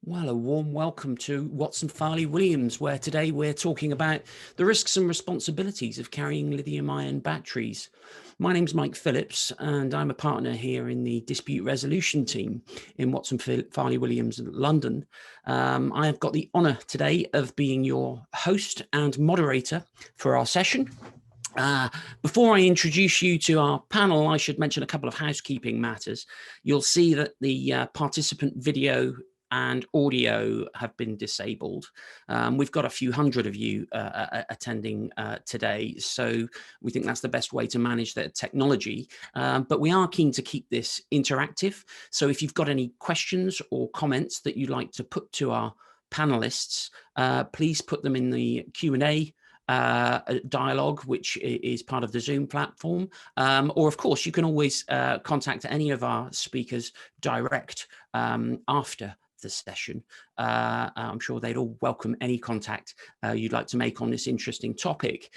Well, a warm welcome to Watson Farley Williams, where today we're talking about the risks and responsibilities of carrying lithium-ion batteries. My name's Mike Phillips, and I'm a partner here in the dispute resolution team in Watson Farley Williams in London. I have got the honour today of being your host and moderator for our session. Before I introduce you to our panel, I should mention a couple of housekeeping matters. You'll see that the participant video and audio have been disabled. We've got a few hundred of you attending today, so we think that's the best way to manage the technology. But we are keen to keep this interactive. So if you've got any questions or comments that you'd like to put to our panelists, please put them in the Q&A dialogue, which is part of the Zoom platform. Or of course, you can always contact any of our speakers direct after the session. I'm sure they'd all welcome any contact you'd like to make on this interesting topic.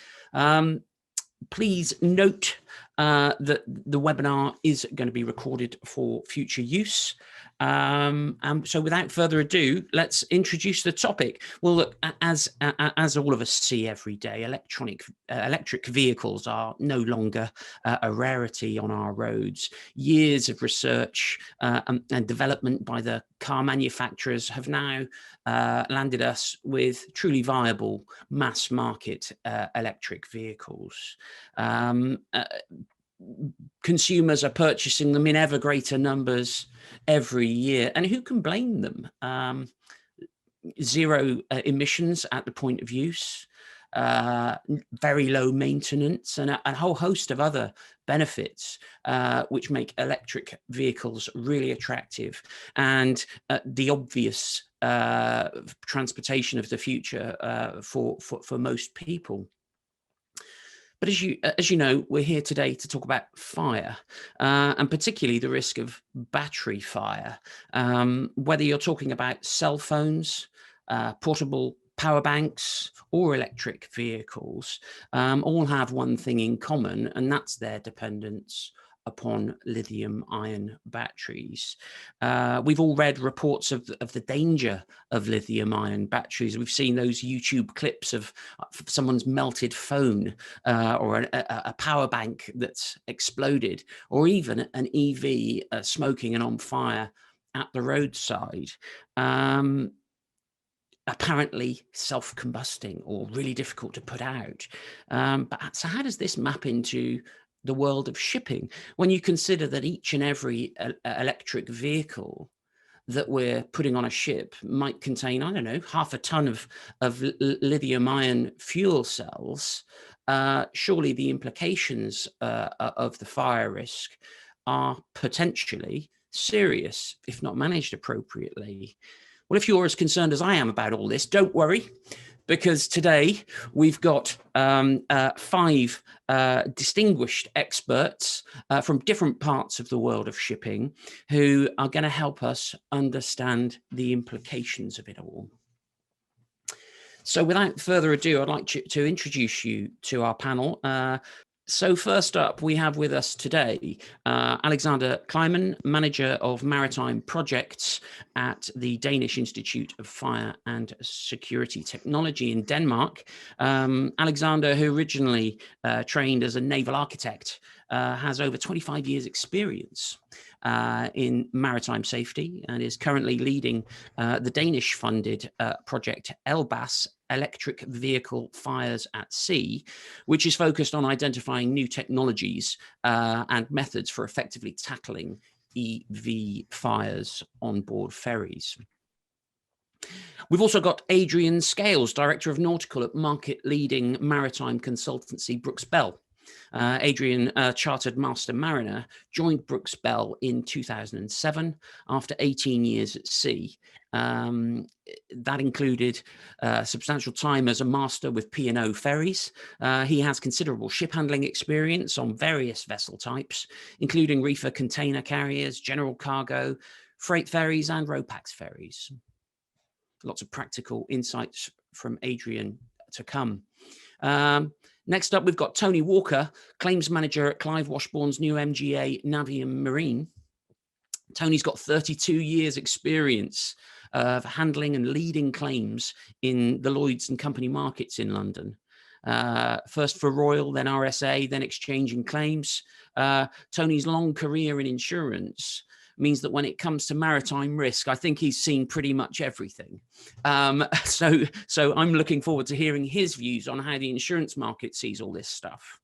Please note that the webinar is going to be recorded for future use. And so without further ado, let's introduce the topic. Well, look, as all of us see every day, electric vehicles are no longer a rarity on our roads. Years of research and development by the car manufacturers have now landed us with truly viable mass market electric vehicles. Consumers are purchasing them in ever greater numbers every year, and who can blame them? Zero emissions at the point of use, very low maintenance, and a whole host of other benefits which make electric vehicles really attractive and the obvious transportation of the future for most people. But as you know, we're here today to talk about fire, and particularly the risk of battery fire. Whether you're talking about cell phones, portable power banks, or electric vehicles, all have one thing in common, and that's their dependence upon lithium-ion batteries. We've all read reports of the danger of lithium-ion batteries. We've seen those YouTube clips of someone's melted phone or a power bank that's exploded, or even an EV smoking and on fire at the roadside. Apparently self-combusting or really difficult to put out. But so how does this map into the world of shipping when you consider that each and every electric vehicle that we're putting on a ship might contain, I don't know, half a ton of lithium-ion fuel cells? Surely the implications of the fire risk are potentially serious if not managed appropriately. Well, if you're as concerned as I am about all this, don't worry, because today we've got 5 distinguished experts from different parts of the world of shipping who are going to help us understand the implications of it all. So without further ado, I'd like to introduce you to our panel. So first up, we have with us today Alexander Kleiman, Manager of Maritime Projects at the Danish Institute of Fire and Security Technology in Denmark. Alexander, who originally trained as a naval architect, has over 25 years experience in maritime safety and is currently leading the Danish-funded project ELBAS, Electric Vehicle Fires at Sea, which is focused on identifying new technologies and methods for effectively tackling EV fires on board ferries. We've also got Adrian Scales, Director of Nautical at market-leading maritime consultancy Brookes. Adrian, Chartered Master Mariner, joined Brookes in 2007 after 18 years at sea. That included substantial time as a master with P&O ferries. He has considerable ship handling experience on various vessel types, including reefer container carriers, general cargo, freight ferries, and RoPax ferries. Lots of practical insights from Adrian to come. Next up, we've got Tony Walker, Claims Manager at Clive Washbourne's new MGA Navium Marine. Tony's got 32 years experience of handling and leading claims in the Lloyd's and company markets in London. First for Royal, then RSA, then exchanging claims. Tony's long career in insurance means that when it comes to maritime risk, I think he's seen pretty much everything. So I'm looking forward to hearing his views on how the insurance market sees all this stuff.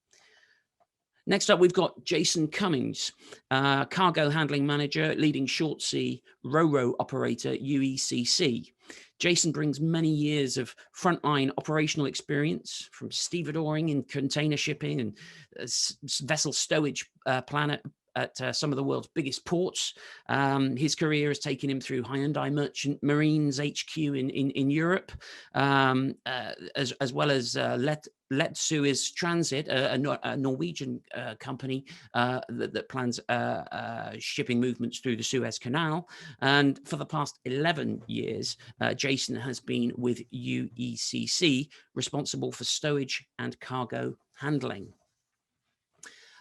Next up, we've got Jason Cummings, cargo handling manager, leading short sea ro-ro operator, UECC. Jason brings many years of frontline operational experience from stevedoring in container shipping and vessel stowage plan at some of the world's biggest ports. His career has taken him through Hyundai Merchant Marine's HQ in Europe, as well as Let Suez Transit, a Norwegian company that plans shipping movements through the Suez Canal. And for the past 11 years, Jason has been with UECC, responsible for stowage and cargo handling.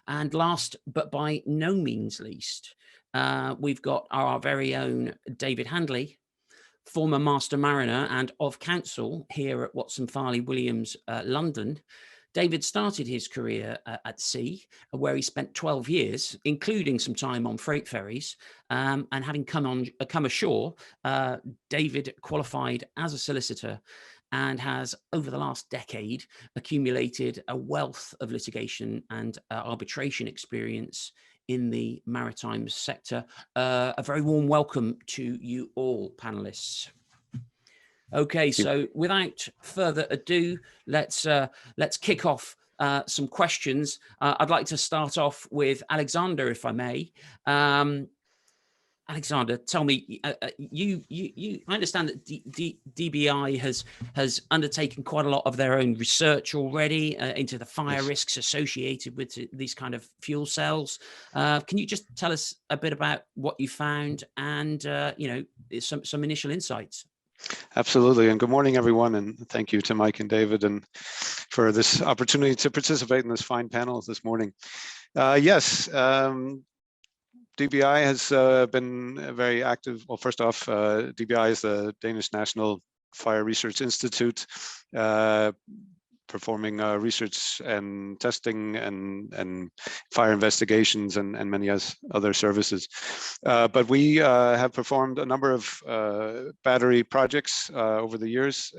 And last, but by no means least, we've got our very own David Handley, former Master Mariner and of Counsel here at Watson Farley Williams, London. David started his career at sea, where he spent 12 years, including some time on freight ferries. And having come ashore, David qualified as a solicitor and has, over the last decade, accumulated a wealth of litigation and arbitration experience in the maritime sector. A very warm welcome to you all, panelists. Okay, so without further ado, let's kick off some questions. I'd like to start off with Alexander, if I may. Alexander, tell me, I understand that DBI has undertaken quite a lot of their own research already into the fire risks associated with these kind of fuel cells. Can you just tell us a bit about what you found and some initial insights? Absolutely, and good morning, everyone, and thank you to Mike and David and for this opportunity to participate in this fine panel this morning. Yes. DBI has been very active. Well, first off, DBI is the Danish National Fire Research Institute, performing research and testing and fire investigations and many other services. But we have performed a number of battery projects over the years,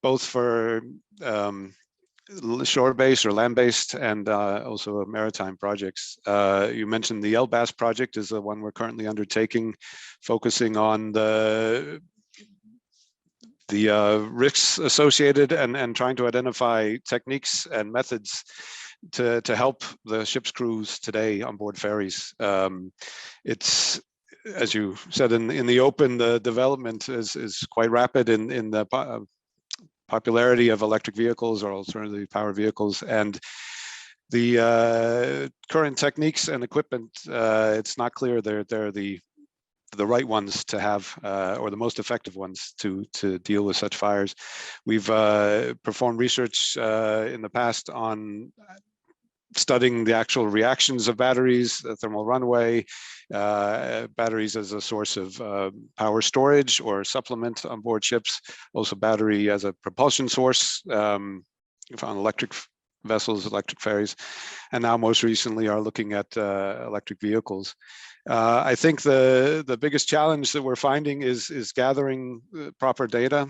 both for shore-based or land-based and also maritime projects. You mentioned the LBAS project is the one we're currently undertaking, focusing on the risks associated and trying to identify techniques and methods to help the ship's crews today on board ferries. It's, as you said in the open, the development is quite rapid in the popularity of electric vehicles or alternative power vehicles, and the current techniques and equipment, it's not clear they're the right ones to have or the most effective ones to deal with such fires. We've performed research in the past on studying the actual reactions of batteries, thermal runaway, batteries as a source of power storage or supplement on board ships, also battery as a propulsion source on electric vessels, electric ferries, and now most recently are looking at electric vehicles. I think the biggest challenge that we're finding is gathering proper data.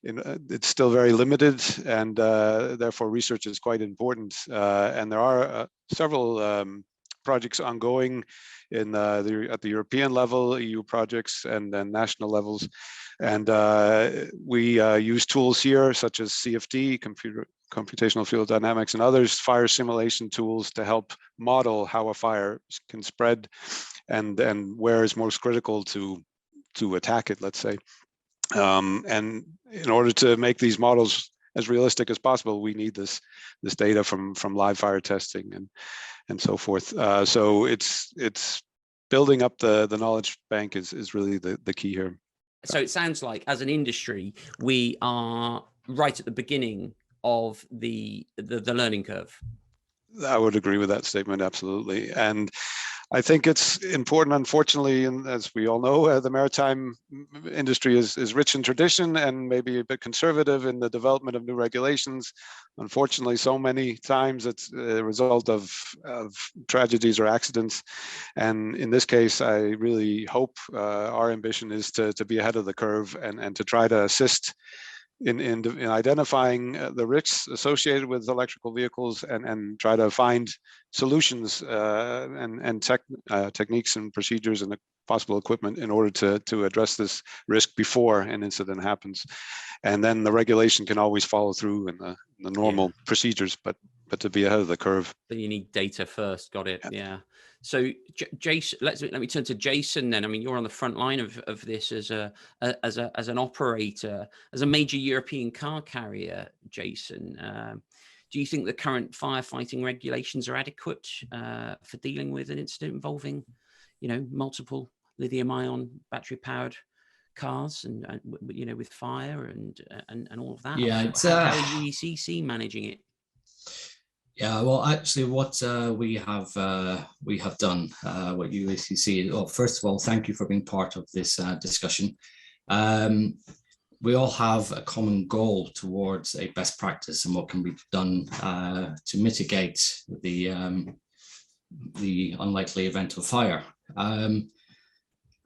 It's still very limited, and therefore research is quite important. And there are several projects ongoing at the European level, EU projects, and then national levels. And we use tools here such as CFD, computational field dynamics, and others, fire simulation tools to help model how a fire can spread and where is most critical to attack it, let's say. And in order to make these models as realistic as possible, we need this data from live fire testing and so forth. So it's building up the knowledge bank is really the key here. So it sounds like as an industry, we are right at the beginning of the learning curve. I would agree with that statement, absolutely. And I think it's important, unfortunately, and as we all know, the maritime industry is rich in tradition and maybe a bit conservative in the development of new regulations. Unfortunately, so many times it's a result of tragedies or accidents. And in this case, I really hope our ambition is to be ahead of the curve and to try to assist in identifying the risks associated with electrical vehicles and try to find solutions and techniques and procedures and possible equipment in order to address this risk before an incident happens. And then the regulation can always follow through in the normal procedures, but to be ahead of the curve. Then you need data first. Got it. Yeah. So Jason, let me turn to Jason then. I mean, you're on the front line of this as an operator, as a major European car carrier, Jason. Do you think the current firefighting regulations are adequate for dealing with an incident involving, multiple lithium-ion battery-powered cars and with fire and all of that? Yeah, how are UECC managing it? Yeah, well, actually, what we have done, what UECC. Well, first of all, thank you for being part of this discussion. We all have a common goal towards a best practice and what can be done to mitigate the unlikely event of fire.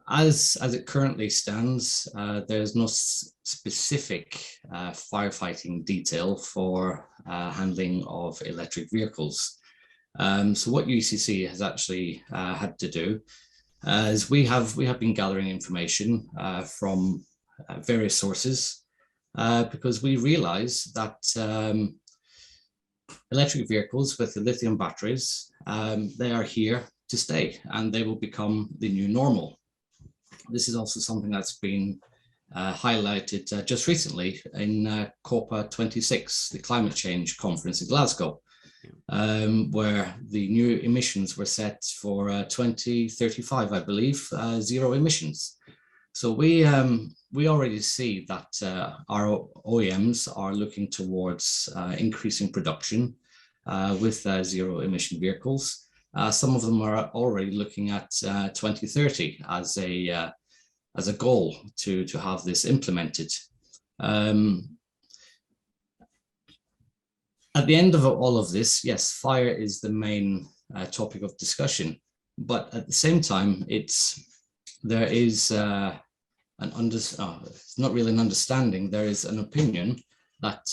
As it currently stands, there's no specific firefighting detail for handling of electric vehicles. So what UECC has actually had to do is we have been gathering information from various sources because we realize that electric vehicles with the lithium batteries, they are here to stay and they will become the new normal. This is also something that's been highlighted just recently in COP26, the climate change conference in Glasgow, where the new emissions were set for 2035, I believe, zero emissions. So we already see that our OEMs are looking towards increasing production with zero emission vehicles. Some of them are already looking at 2030 as a goal to have this implemented. At the end of all of this, yes, fire is the main topic of discussion, but at the same time, there is it's not really an understanding. There is an opinion that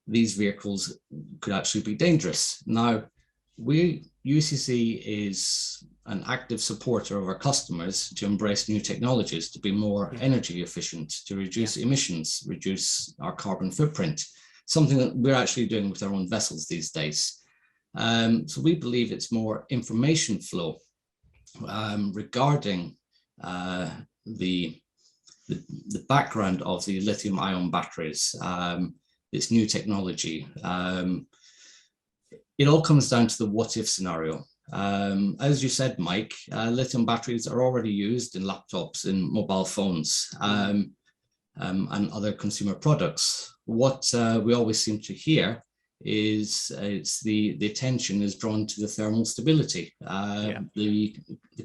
these vehicles could actually be dangerous. Now, UECC is an active supporter of our customers to embrace new technologies, to be more energy efficient, to reduce emissions, reduce our carbon footprint, something that we're actually doing with our own vessels these days. So we believe it's more information flow regarding the background of the lithium-ion batteries, this new technology. It all comes down to the what-if scenario. As you said, Mike, lithium batteries are already used in laptops, in mobile phones, and other consumer products. What we always seem to hear is the attention is drawn to the thermal stability, the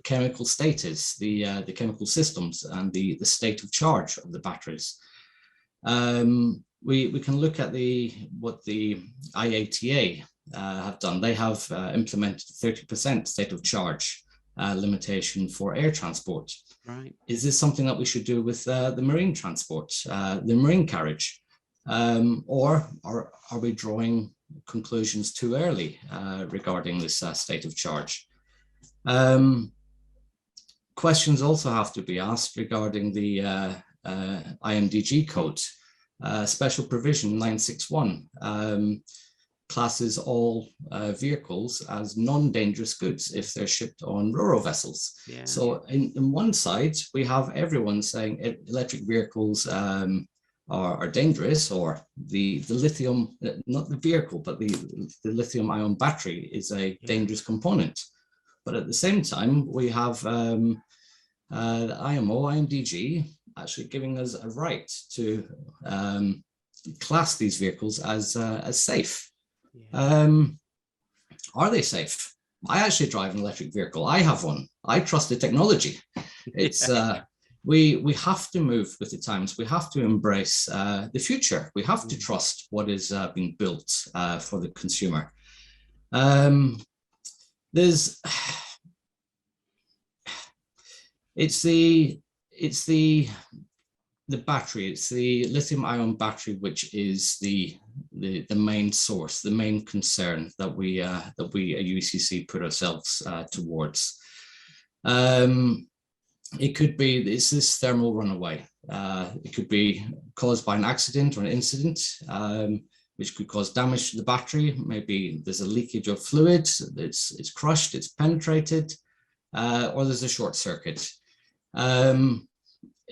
chemical status, the chemical systems, and the state of charge of the batteries. We can look at what the IATA have done. They have implemented 30% state of charge limitation for air transport. Right. Is this something that we should do with the marine transport, the marine carriage? Or are we drawing conclusions too early regarding this state of charge? Questions also have to be asked regarding the IMDG code, special provision 961. Classes all vehicles as non-dangerous goods if they're shipped on RoRo vessels. Yeah. So in one side, we have everyone saying electric vehicles are dangerous, or the lithium, not the vehicle, but the lithium-ion battery is a dangerous component. But at the same time, we have the IMDG, actually giving us a right to class these vehicles as safe. Yeah. Are they safe? I actually drive an electric vehicle. I have one. I trust the technology. It's we have to move with the times. We have to embrace the future. We have to trust what is being built for the consumer. It's the battery. It's the lithium-ion battery, which is the main source, the main concern that we at UECC put ourselves towards. It could be it's this thermal runaway. It could be caused by an accident or an incident, which could cause damage to the battery. Maybe there's a leakage of fluid. It's crushed. It's penetrated, or there's a short circuit.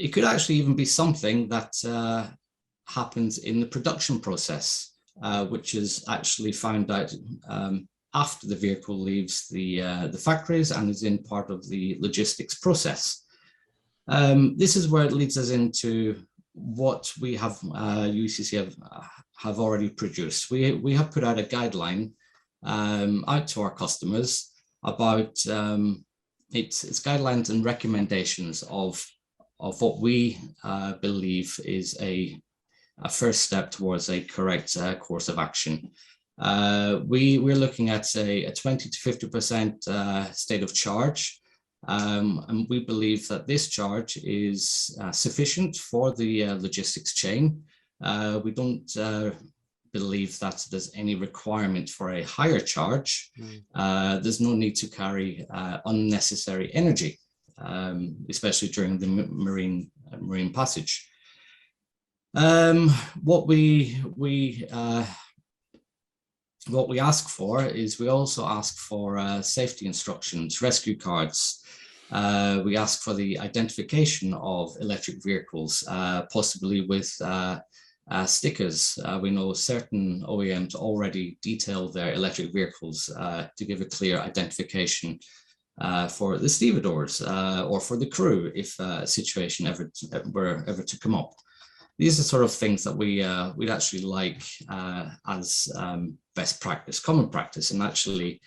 It could actually even be something that happens in the production process, which is actually found out after the vehicle leaves the factories and is in part of the logistics process. This is where it leads us into what we have UECC have already produced. We have put out a guideline out to our customers about its guidelines and recommendations of what we believe is a first step towards a correct course of action. We're looking at a 20 to 50% state of charge, and we believe that this charge is sufficient for the logistics chain. We don't believe that there's any requirement for a higher charge. There's no need to carry unnecessary energy, especially during the marine passage. What we ask for is we also ask for safety instructions, rescue cards. We ask for the identification of electric vehicles, possibly with stickers. We know certain OEMs already detail their electric vehicles to give a clear identification for the stevedores or for the crew if a situation were ever to come up. These are sort of things that we'd actually like as best practice, common practice, and actually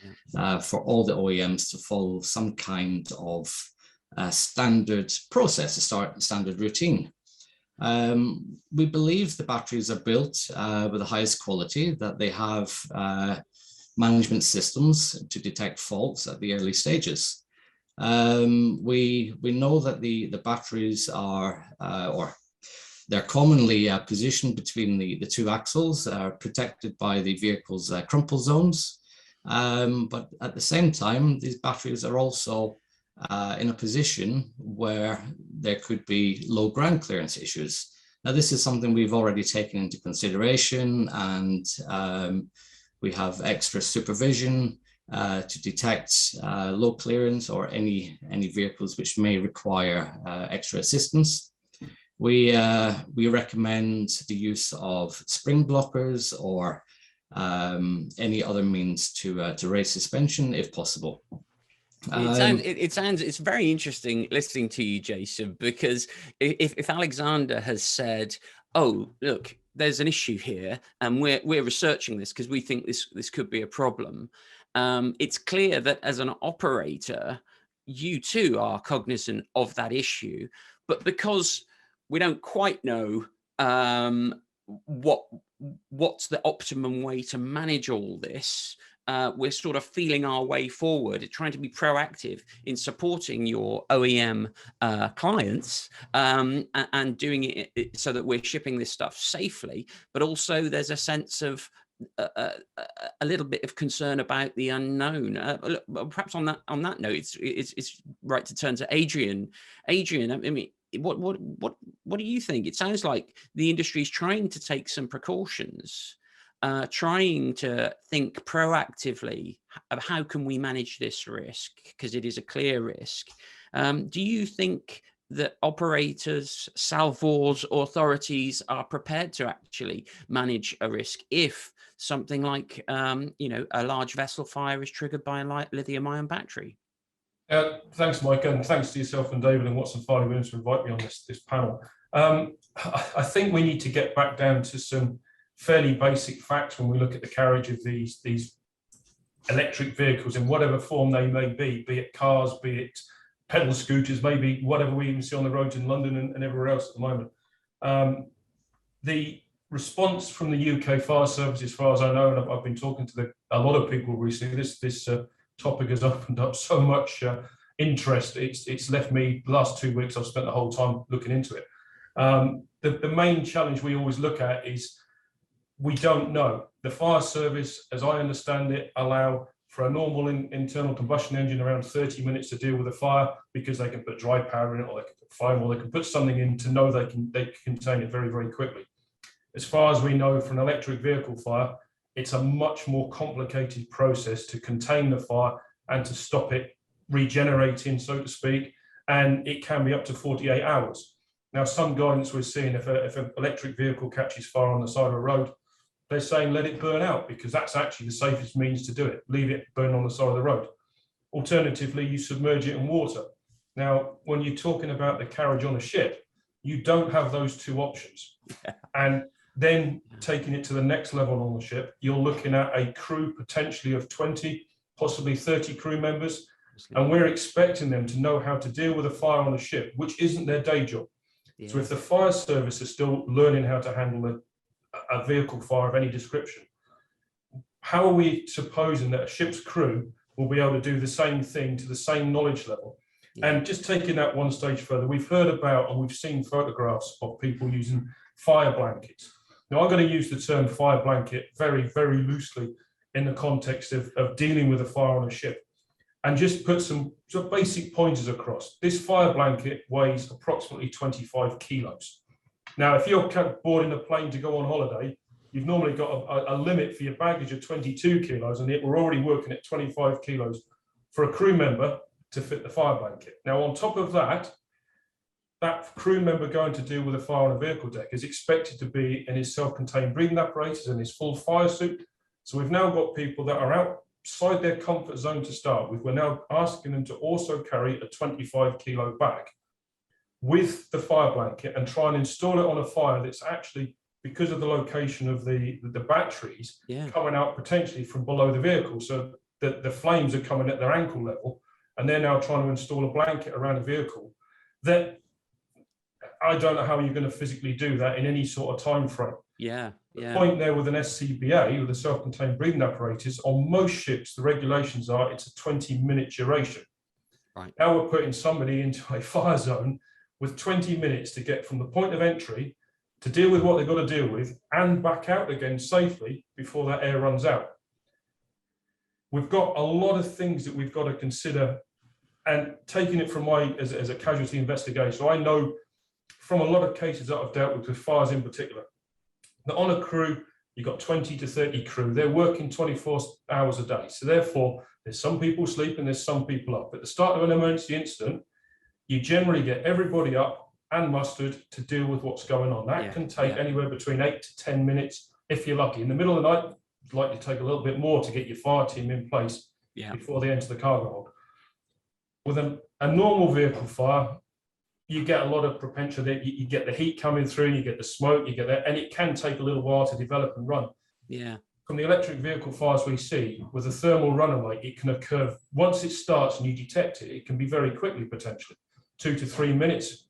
for all the OEMs to follow some kind of standard process, a standard routine. We believe the batteries are built with the highest quality, that they have management systems to detect faults at the early stages. We know that the batteries are, or they're commonly positioned between the two axles, protected by the vehicle's crumple zones. But at the same time, these batteries are also in a position where there could be low ground clearance issues. Now, this is something we've already taken into consideration, and we have extra supervision to detect low clearance or any vehicles which may require extra assistance. We recommend the use of spring blockers or any other means to raise suspension if possible. It's very interesting listening to you, Jason, because if Alexander has said, oh, look, there's an issue here and we're researching this because we think this could be a problem, it's clear that as an operator, you too are cognizant of that issue, but because we don't quite know what's the optimum way to manage all this, we're sort of feeling our way forward, trying to be proactive in supporting your OEM clients and doing it so that we're shipping this stuff safely. But also there's a sense of a little bit of concern about the unknown. Perhaps on that note, it's right to turn to Adrian. Adrian, I mean, what do you think? It sounds like the industry is trying to take some precautions, trying to think proactively of how can we manage this risk, because it is a clear risk. Do you think that operators, salvors, authorities are prepared to actually manage a risk if something like a large vessel fire is triggered by a lithium-ion battery? Thanks, Mike, and thanks to yourself and David and Watson Farley Williams to invite me on this panel. I think we need to get back down to some fairly basic facts when we look at the carriage of these electric vehicles in whatever form they may be it cars, be it pedal scooters, maybe whatever we even see on the roads in London and everywhere else at the moment. The response from the UK Fire Service, as far as I know, and I've been talking to a lot of people recently, this topic has opened up so much interest. It's left me, the last 2 weeks, I've spent the whole time looking into it. The main challenge we always look at is we don't know. The fire service, as I understand it, allow for a normal internal combustion engine around 30 minutes to deal with a fire, because they can put dry powder in it, or they can put foam, or they can put something in to know they can contain it very, very quickly. As far as we know, for an electric vehicle fire, it's a much more complicated process to contain the fire and to stop it regenerating, so to speak, and it can be up to 48 hours. Now, some guidance we're seeing, if an electric vehicle catches fire on the side of a road, they're saying let it burn out, because that's actually the safest means to do it. Leave it burn on the side of the road. Alternatively, you submerge it in water. Now, when you're talking about the carriage on a ship, you don't have those two options. And then taking it to the next level on the ship, you're looking at a crew potentially of 20, possibly 30 crew members. And we're expecting them to know how to deal with a fire on a ship, which isn't their day job. Yeah. So if the fire service is still learning how to handle a vehicle fire of any description, how are we supposing that a ship's crew will be able to do the same thing to the same knowledge level? Yeah. And just taking that one stage further, we've heard about and we've seen photographs of people using fire blankets. Now, I'm going to use the term fire blanket very, very loosely in the context of dealing with a fire on a ship, and just put some basic pointers across. This fire blanket weighs approximately 25 kilos. Now, if you're boarding a plane to go on holiday, you've normally got a limit for your baggage of 22 kilos, and yet we're already working at 25 kilos for a crew member to fit the fire blanket. Now, on top of that, that crew member going to deal with a fire on a vehicle deck is expected to be in his self-contained breathing apparatus and his full fire suit. So we've now got people that are outside their comfort zone to start with. We're now asking them to also carry a 25 kilo bag with the fire blanket and try and install it on a fire that's actually, because of the location of the batteries, coming out potentially from below the vehicle. So the flames are coming at their ankle level, and they're now trying to install a blanket around a vehicle that I don't know how you're going to physically do that in any sort of time frame. The point there with an SCBA, with a self-contained breathing apparatus, on most ships, the regulations are it's a 20-minute duration. Right. Now we're putting somebody into a fire zone with 20 minutes to get from the point of entry to deal with what they've got to deal with and back out again safely before that air runs out. We've got a lot of things that we've got to consider, and taking it from as a casualty investigator, so I know from a lot of cases that I've dealt with fires in particular, that on a crew, you've got 20 to 30 crew, they're working 24 hours a day. So therefore, there's some people sleeping, there's some people up. At the start of an emergency incident, you generally get everybody up and mustered to deal with what's going on. That can take anywhere between 8 to 10 minutes if you're lucky. In the middle of the night, it's likely to take a little bit more to get your fire team in place before they enter the cargo hold. With a normal vehicle fire, you get a lot of propensity that you get the heat coming through, you get the smoke, you get that, and it can take a little while to develop and run. From the electric vehicle fires we see, with a thermal runaway, it can occur once it starts and you detect it, it can be very quickly potentially. 2 to 3 minutes,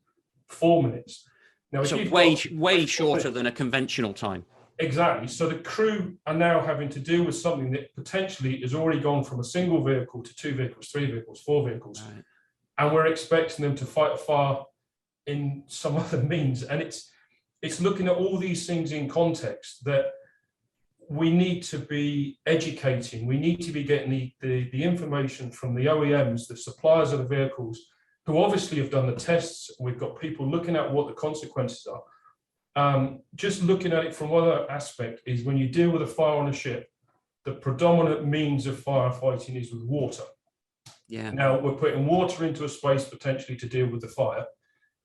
4 minutes. Now, so way shorter than a conventional time. Exactly. So the crew are now having to deal with something that potentially has already gone from a single vehicle to 2 vehicles, 3 vehicles, 4 vehicles. Right. And we're expecting them to fight a fire in some other means. And it's looking at all these things in context that we need to be educating. We need to be getting the information from the OEMs, the suppliers of the vehicles, who obviously have done the tests. We've got people looking at what the consequences are. Just looking at it from one other aspect is when you deal with a fire on a ship, the predominant means of firefighting is with water. Now we're putting water into a space potentially to deal with the fire,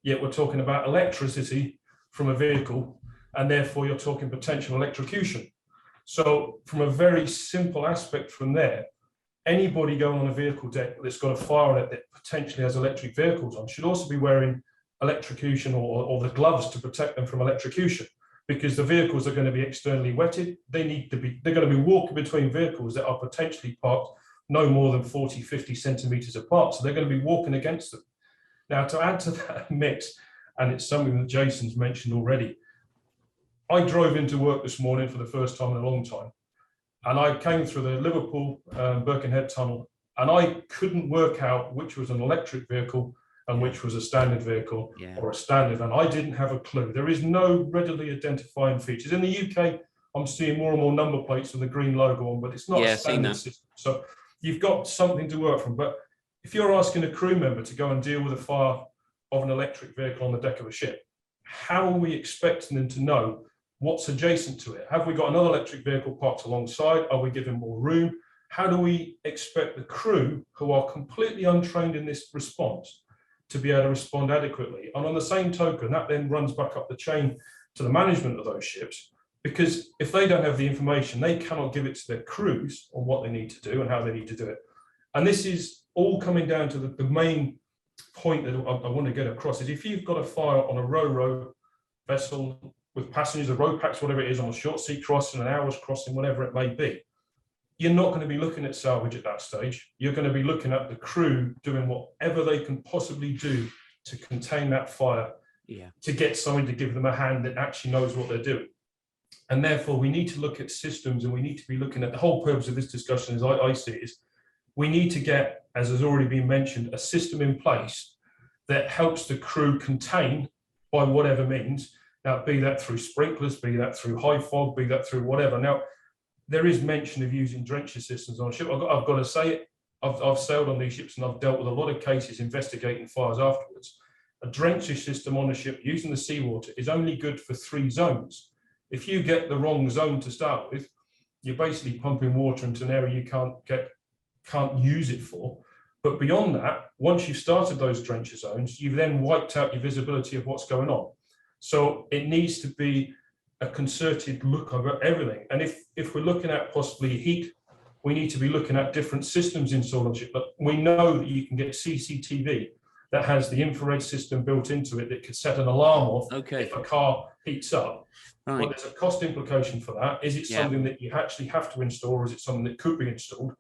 yet we're talking about electricity from a vehicle, and therefore you're talking potential electrocution. So from a very simple aspect from there, anybody going on a vehicle deck that's got a fire on it that potentially has electric vehicles on should also be wearing electrocution or the gloves to protect them from electrocution. because the vehicles are going to be externally wetted. They're going to be walking between vehicles that are potentially parked no more than 40, 50 centimeters apart. So they're going to be walking against them. Now, to add to that mix, and it's something that Jason's mentioned already, I drove into work this morning for the first time in a long time, and I came through the Liverpool Birkenhead tunnel, and I couldn't work out which was an electric vehicle and which was a standard vehicle or a standard, and I didn't have a clue. There is no readily identifying features. In the UK, I'm seeing more and more number plates with the green logo on, but it's not a standard system. So you've got something to work from. But if you're asking a crew member to go and deal with a fire of an electric vehicle on the deck of a ship, how are we expecting them to know what's adjacent to it? Have we got another electric vehicle parked alongside? Are we giving more room? How do we expect the crew, who are completely untrained in this response, to be able to respond adequately? And on the same token, that then runs back up the chain to the management of those ships, because if they don't have the information, they cannot give it to their crews on what they need to do and how they need to do it. And this is all coming down to the main point that I want to get across, is if you've got a fire on a ro-ro vessel with passengers, a row packs, whatever it is, on a short sea crossing, an hour's crossing, whatever it may be, you're not going to be looking at salvage at that stage. You're going to be looking at the crew doing whatever they can possibly do to contain that fire, to get someone to give them a hand that actually knows what they're doing. And therefore, we need to look at systems, and we need to be looking at the whole purpose of this discussion, as I see it, is we need to get, as has already been mentioned, a system in place that helps the crew contain by whatever means. Now, be that through sprinklers, be that through high fog, be that through whatever. Now, there is mention of using drencher systems on a ship. I've got to say it. I've sailed on these ships and I've dealt with a lot of cases investigating fires afterwards. A drencher system on a ship using the seawater is only good for 3 zones. If you get the wrong zone to start with, you're basically pumping water into an area you can't use it for. But beyond that, once you've started those drencher zones, you've then wiped out your visibility of what's going on. So it needs to be a concerted look over everything. And if we're looking at possibly heat, we need to be looking at different systems installed on ship. But we know that you can get CCTV that has the infrared system built into it that could set an alarm off if a car heats up. Right. Well, there's a cost implication for that. Is it something that you actually have to install, or is it something that could be installed?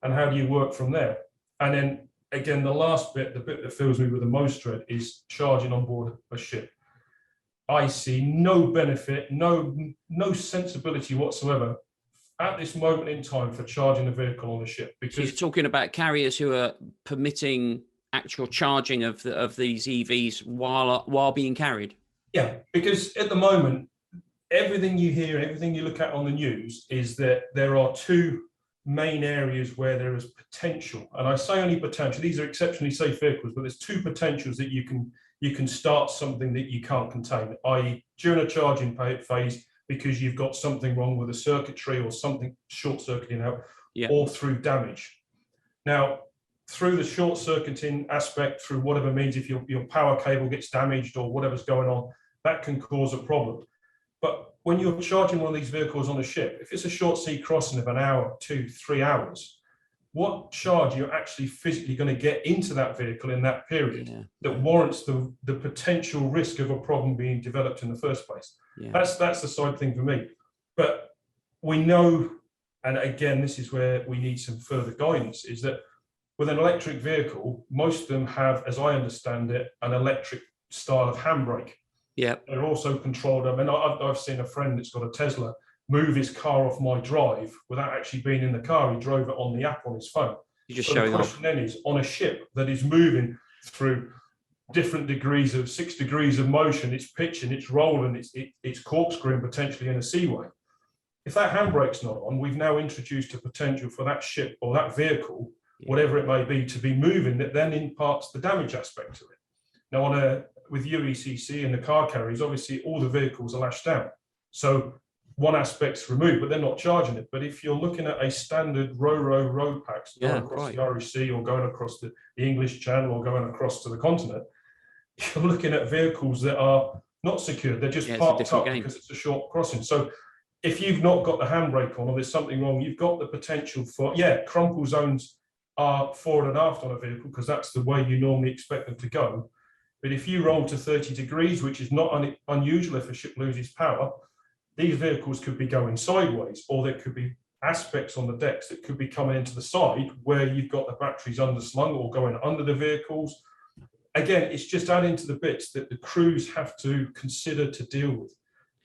And how do you work from there? And then again, the last bit, the bit that fills me with the most dread, is charging on board a ship. I see no benefit, no sensibility whatsoever at this moment in time for charging a vehicle on a ship. Because you're talking about carriers who are permitting actual charging of these EVs while being carried. Yeah, because at the moment, everything you hear, everything you look at on the news is that there are 2 main areas where there is potential. And I say only potential, these are exceptionally safe vehicles, but there's 2 potentials that you can start something that you can't contain, i.e. during a charging phase, because you've got something wrong with the circuitry or something short-circuiting out, or through damage. Now, through the short-circuiting aspect, through whatever means, if your power cable gets damaged or whatever's going on, that can cause a problem. But when you're charging one of these vehicles on a ship, if it's a short sea crossing of an hour, 2, 3 hours, what charge you're actually physically going to get into that vehicle in that period that warrants the potential risk of a problem being developed in the first place? That's the side thing for me. But we know, and again, this is where we need some further guidance, is that with an electric vehicle, most of them have, as I understand it, an electric style of handbrake. They're also controlled. I mean, I've seen a friend that's got a Tesla move his car off my drive without actually being in the car. He drove it on the app on his phone. You're just so showing the question then is, on a ship that is moving through different degrees of 6 degrees of motion, it's pitching, it's rolling, it's corkscrewing potentially in a seaway. If that handbrake's not on, we've now introduced a potential for that ship or that vehicle, whatever it may be, to be moving, that then imparts the damage aspect to it. Now, with UECC and the car carriers, obviously all the vehicles are lashed down. So one aspect's removed, but they're not charging it. But if you're looking at a standard row packs going across the Irish Sea or going across the English Channel or going across to the continent, you're looking at vehicles that are not secured. They're just parked up because it's a short crossing. So if you've not got the handbrake on or there's something wrong, you've got the potential for, crumple zones are forward and aft on a vehicle because that's the way you normally expect them to go. But if you roll to 30 degrees, which is not unusual if a ship loses power, these vehicles could be going sideways, or there could be aspects on the decks that could be coming into the side where you've got the batteries underslung or going under the vehicles. Again, it's just adding to the bits that the crews have to consider to deal with.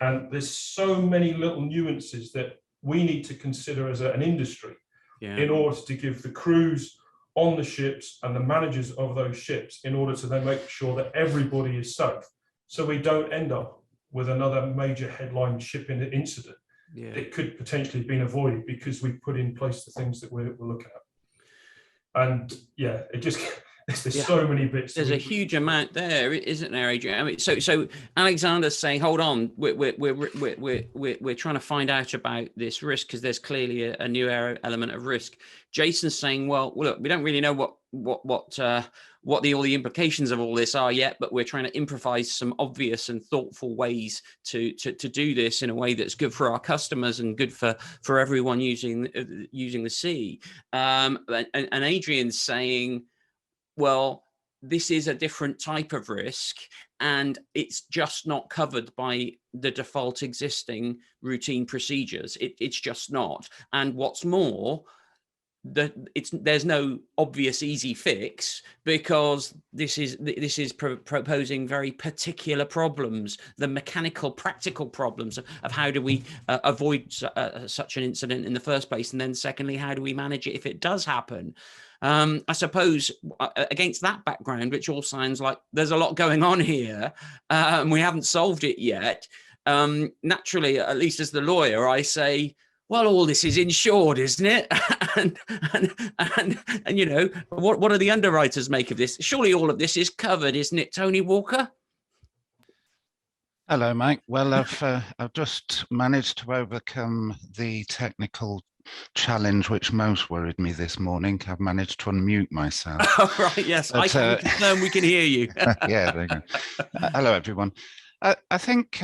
And there's so many little nuances that we need to consider as an industry in order to give the crews on the ships and the managers of those ships in order to then make sure that everybody is safe. So we don't end up with another major headline shipping incident. It could potentially have been avoided because we put in place the things that we're looking at. And yeah, it just, there's so many bits. There's a huge amount there, isn't there, Adrian? I mean, so Alexander's saying, hold on, we're trying to find out about this risk because there's clearly a new element of risk. Jason's saying, well, look, we don't really know what all the implications of all this are yet, but we're trying to improvise some obvious and thoughtful ways to do this in a way that's good for our customers and good for everyone using the sea. And Adrian's saying, well, this is a different type of risk, and it's just not covered by the default existing routine procedures. It's just not. And what's more, there's no obvious easy fix because this is proposing very particular problems, the mechanical, practical problems of how do we avoid such an incident in the first place, and then secondly, how do we manage it if it does happen? I suppose against that background, which all sounds like there's a lot going on here, and we haven't solved it yet. Naturally, at least as the lawyer, I say, well, all this is insured, isn't it? and you know, what do the underwriters make of this? Surely all of this is covered, isn't it, Tony Walker? Hello, Mike. Well, I've just managed to overcome the technical challenge which most worried me this morning. I've managed to unmute myself. Oh, right, yes, but, I can confirm we can hear you. Yeah, there you go. Hello, everyone. I think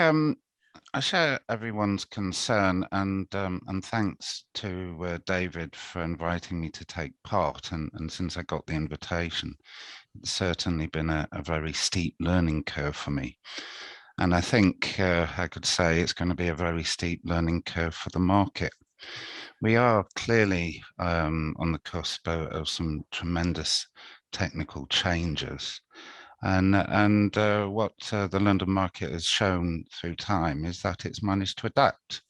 I share everyone's concern, and thanks to David for inviting me to take part. And since I got the invitation, it's certainly been a very steep learning curve for me. And I think I could say it's going to be a very steep learning curve for the market. We are clearly on the cusp of some tremendous technical changes. And what the London market has shown through time is that it's managed to adapt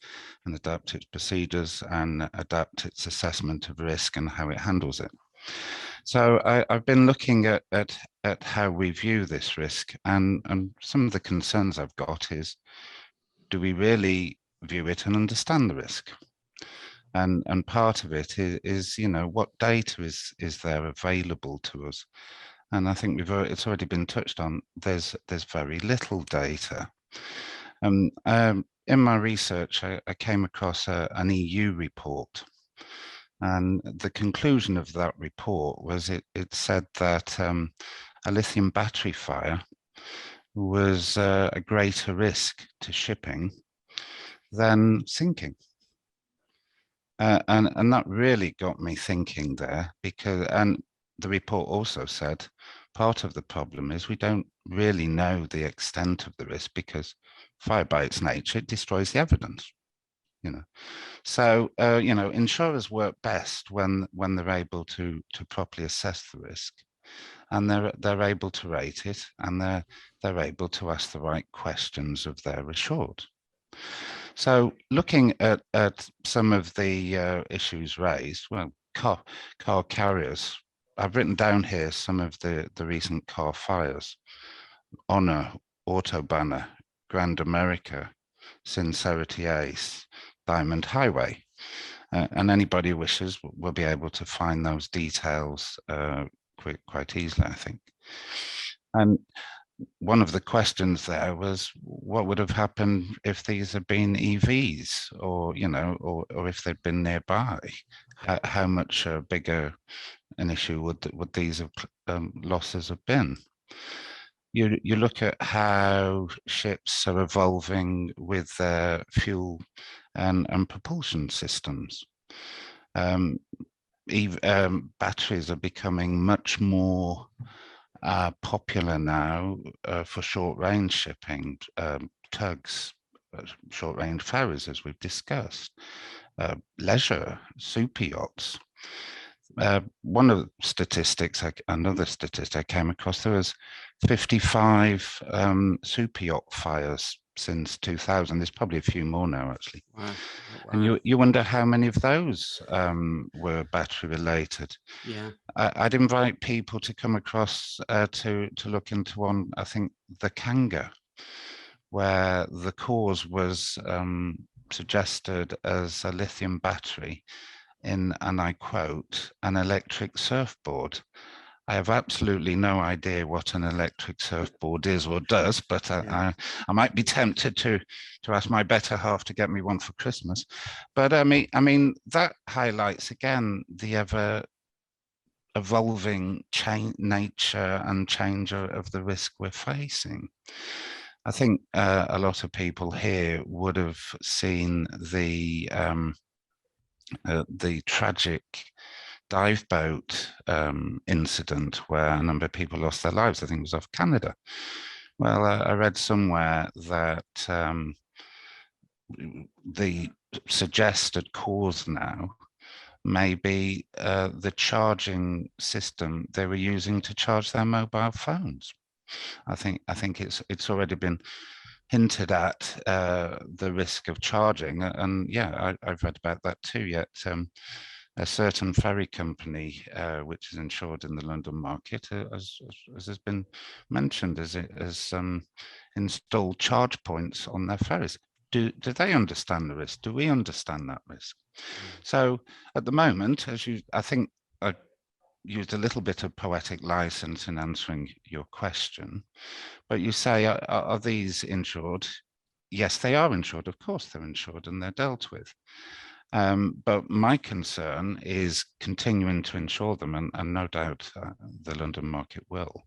its procedures and adapt its assessment of risk and how it handles it. So I've been looking at how we view this risk, and some of the concerns I've got is, do we really view it and understand the risk? And part of it is, you know, what data is there available to us? And I think it's already been touched on. There's very little data. In my research, I came across an EU report, and the conclusion of that report was it said that a lithium battery fire was a greater risk to shipping than sinking. And that really got me thinking there, because, and the report also said part of the problem is we don't really know the extent of the risk, because fire by its nature, it destroys the evidence, you know. So, you know, insurers work best when they're able to properly assess the risk, and they're able to rate it, and they're able to ask the right questions of their assured. So looking at some of the issues raised, well, car carriers, I've written down here some of the recent car fires: Honor, Autobanner, Grand America, Sincerity Ace, Diamond Highway. And anybody who wishes will be able to find those details quite easily, I think. And one of the questions there was, what would have happened if these had been EVs, or, you know, or if they'd been nearby? How much bigger an issue would these losses have been? You look at how ships are evolving with their fuel and propulsion systems. Batteries are becoming much more popular now for short range shipping, tugs, short-range ferries, as we've discussed, leisure, super yachts. One of the statistics, another statistic I came across, there was 55 super yacht fires since 2000. There's probably a few more now, actually. Wow. Wow. And you wonder how many of those were battery related. Yeah. I'd invite people to come across to look into one, I think the Kanga, where the cause was suggested as a lithium battery in, and I quote, an electric surfboard. I have absolutely no idea what an electric surfboard is or does, but I might be tempted to ask my better half to get me one for Christmas. But I mean that highlights again the ever evolving nature and change of the risk we're facing. I think a lot of people here would have seen the tragic dive boat incident where a number of people lost their lives. I think it was off Canada. Well, I read somewhere that the suggested cause now may be the charging system they were using to charge their mobile phones. I think it's already been hinted at the risk of charging, and yeah, I've read about that too. Yet a certain ferry company, which is insured in the London market, as has been mentioned, has installed charge points on their ferries. Do they understand the risk? Do we understand that risk? So at the moment, I think I used a little bit of poetic license in answering your question, but you say, are these insured? Yes, they are insured. Of course, they're insured and they're dealt with. But my concern is continuing to insure them, and no doubt the London market will,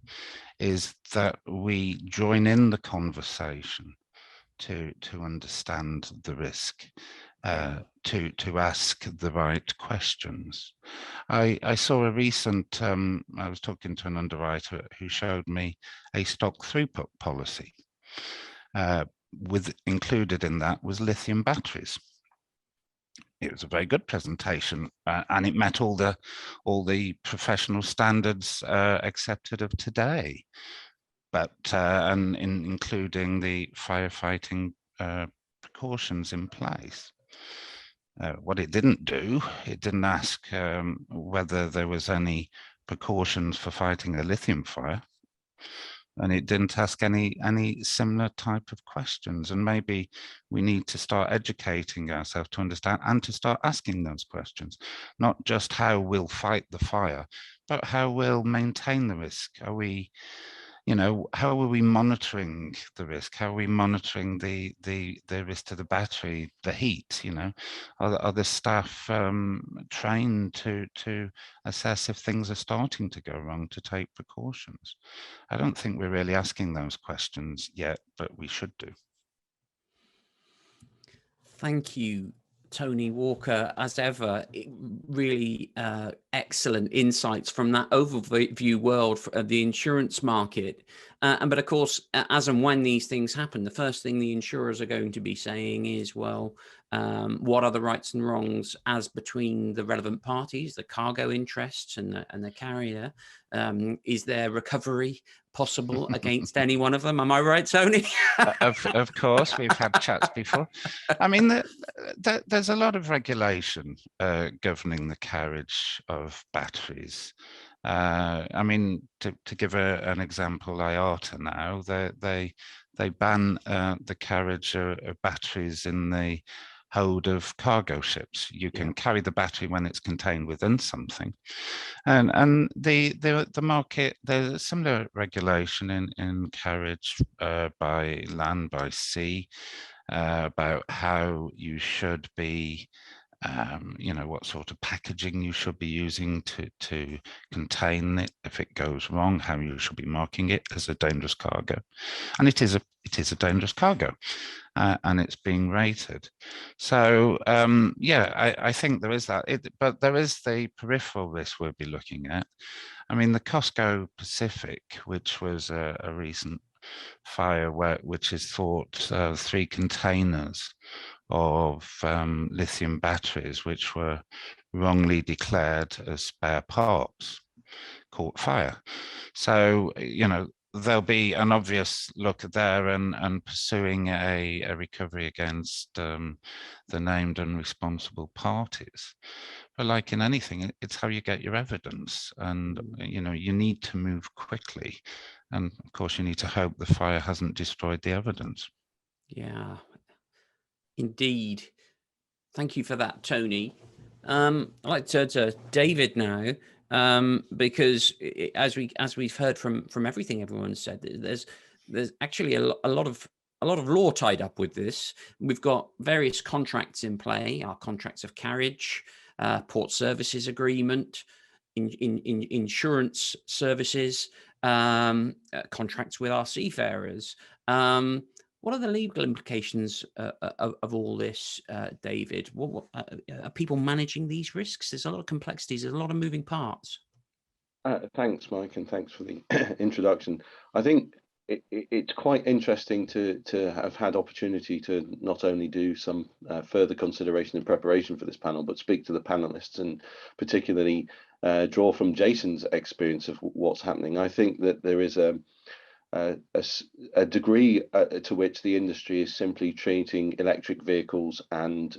is that we join in the conversation to understand the risk, to ask the right questions. I saw a recent, I was talking to an underwriter who showed me a stock throughput policy. Included in that was lithium batteries. It was a very good presentation, and it met all the professional standards accepted of today, but and including the firefighting precautions in place. What it didn't do, it didn't ask whether there was any precautions for fighting a lithium fire, and it didn't ask any similar type of questions. And maybe we need to start educating ourselves to understand and to start asking those questions, not just how we'll fight the fire, but how we'll maintain the risk. Are we, how are we monitoring the risk? How are we monitoring the risk to the battery, the heat? Are the staff trained to assess if things are starting to go wrong, to take precautions? I don't think we're really asking those questions yet, but we should do. Thank you, Tony Walker, as ever. Really excellent insights from that overview world of the insurance market. But of course, as and when these things happen, the first thing the insurers are going to be saying is, well, what are the rights and wrongs as between the relevant parties, the cargo interests and the carrier? Is there recovery possible against any one of them? Am I right, Tony? Of course, we've had chats before. I mean, there's a lot of regulation governing the carriage of batteries. I mean, to give an example, IATA now, they ban the carriage of batteries in the hold of cargo ships. You can carry the battery when it's contained within something, and the market, there's similar regulation in carriage by land, by sea, about how you should be, what sort of packaging you should be using to contain it if it goes wrong, how you should be marking it as a dangerous cargo. And it is a dangerous cargo, and it's being rated. So I think there is that, but there is the peripheral risk we'll be looking at. I mean, the Costco Pacific, which was a recent fire which is thought 3 containers of lithium batteries, which were wrongly declared as spare parts, caught fire. So, you know, there'll be an obvious look there and pursuing a recovery against the named and responsible parties. But like in anything, it's how you get your evidence, and you know, you need to move quickly, and of course you need to hope the fire hasn't destroyed the evidence. Yeah, indeed. Thank you for that, Tony. I'd like to turn to David now, because as we've heard from everything everyone said, there's actually a lot of law tied up with this. We've got various contracts in play: our contracts of carriage, port services agreement, insurance services, contracts with our seafarers. What are the legal implications of all this, David? What are people managing these risks? There's a lot of complexities. There's a lot of moving parts. Thanks, Mike, and thanks for the introduction. I think it's quite interesting to have had opportunity to not only do some further consideration and preparation for this panel, but speak to the panelists and particularly draw from Jason's experience of what's happening. I think that there is a degree to which the industry is simply treating electric vehicles and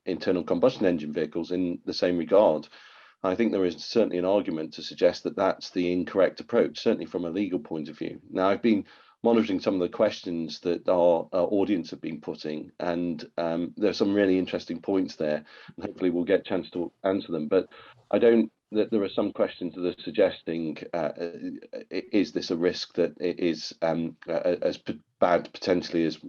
internal combustion engine vehicles in the same regard. I think there is certainly an argument to suggest that that's the incorrect approach, certainly from a legal point of view. Now, I've been monitoring some of the questions that our audience have been putting, and there are some really interesting points there, and hopefully we'll get a chance to answer them. But I don't that there are some questions that are suggesting, is this a risk that is as bad potentially as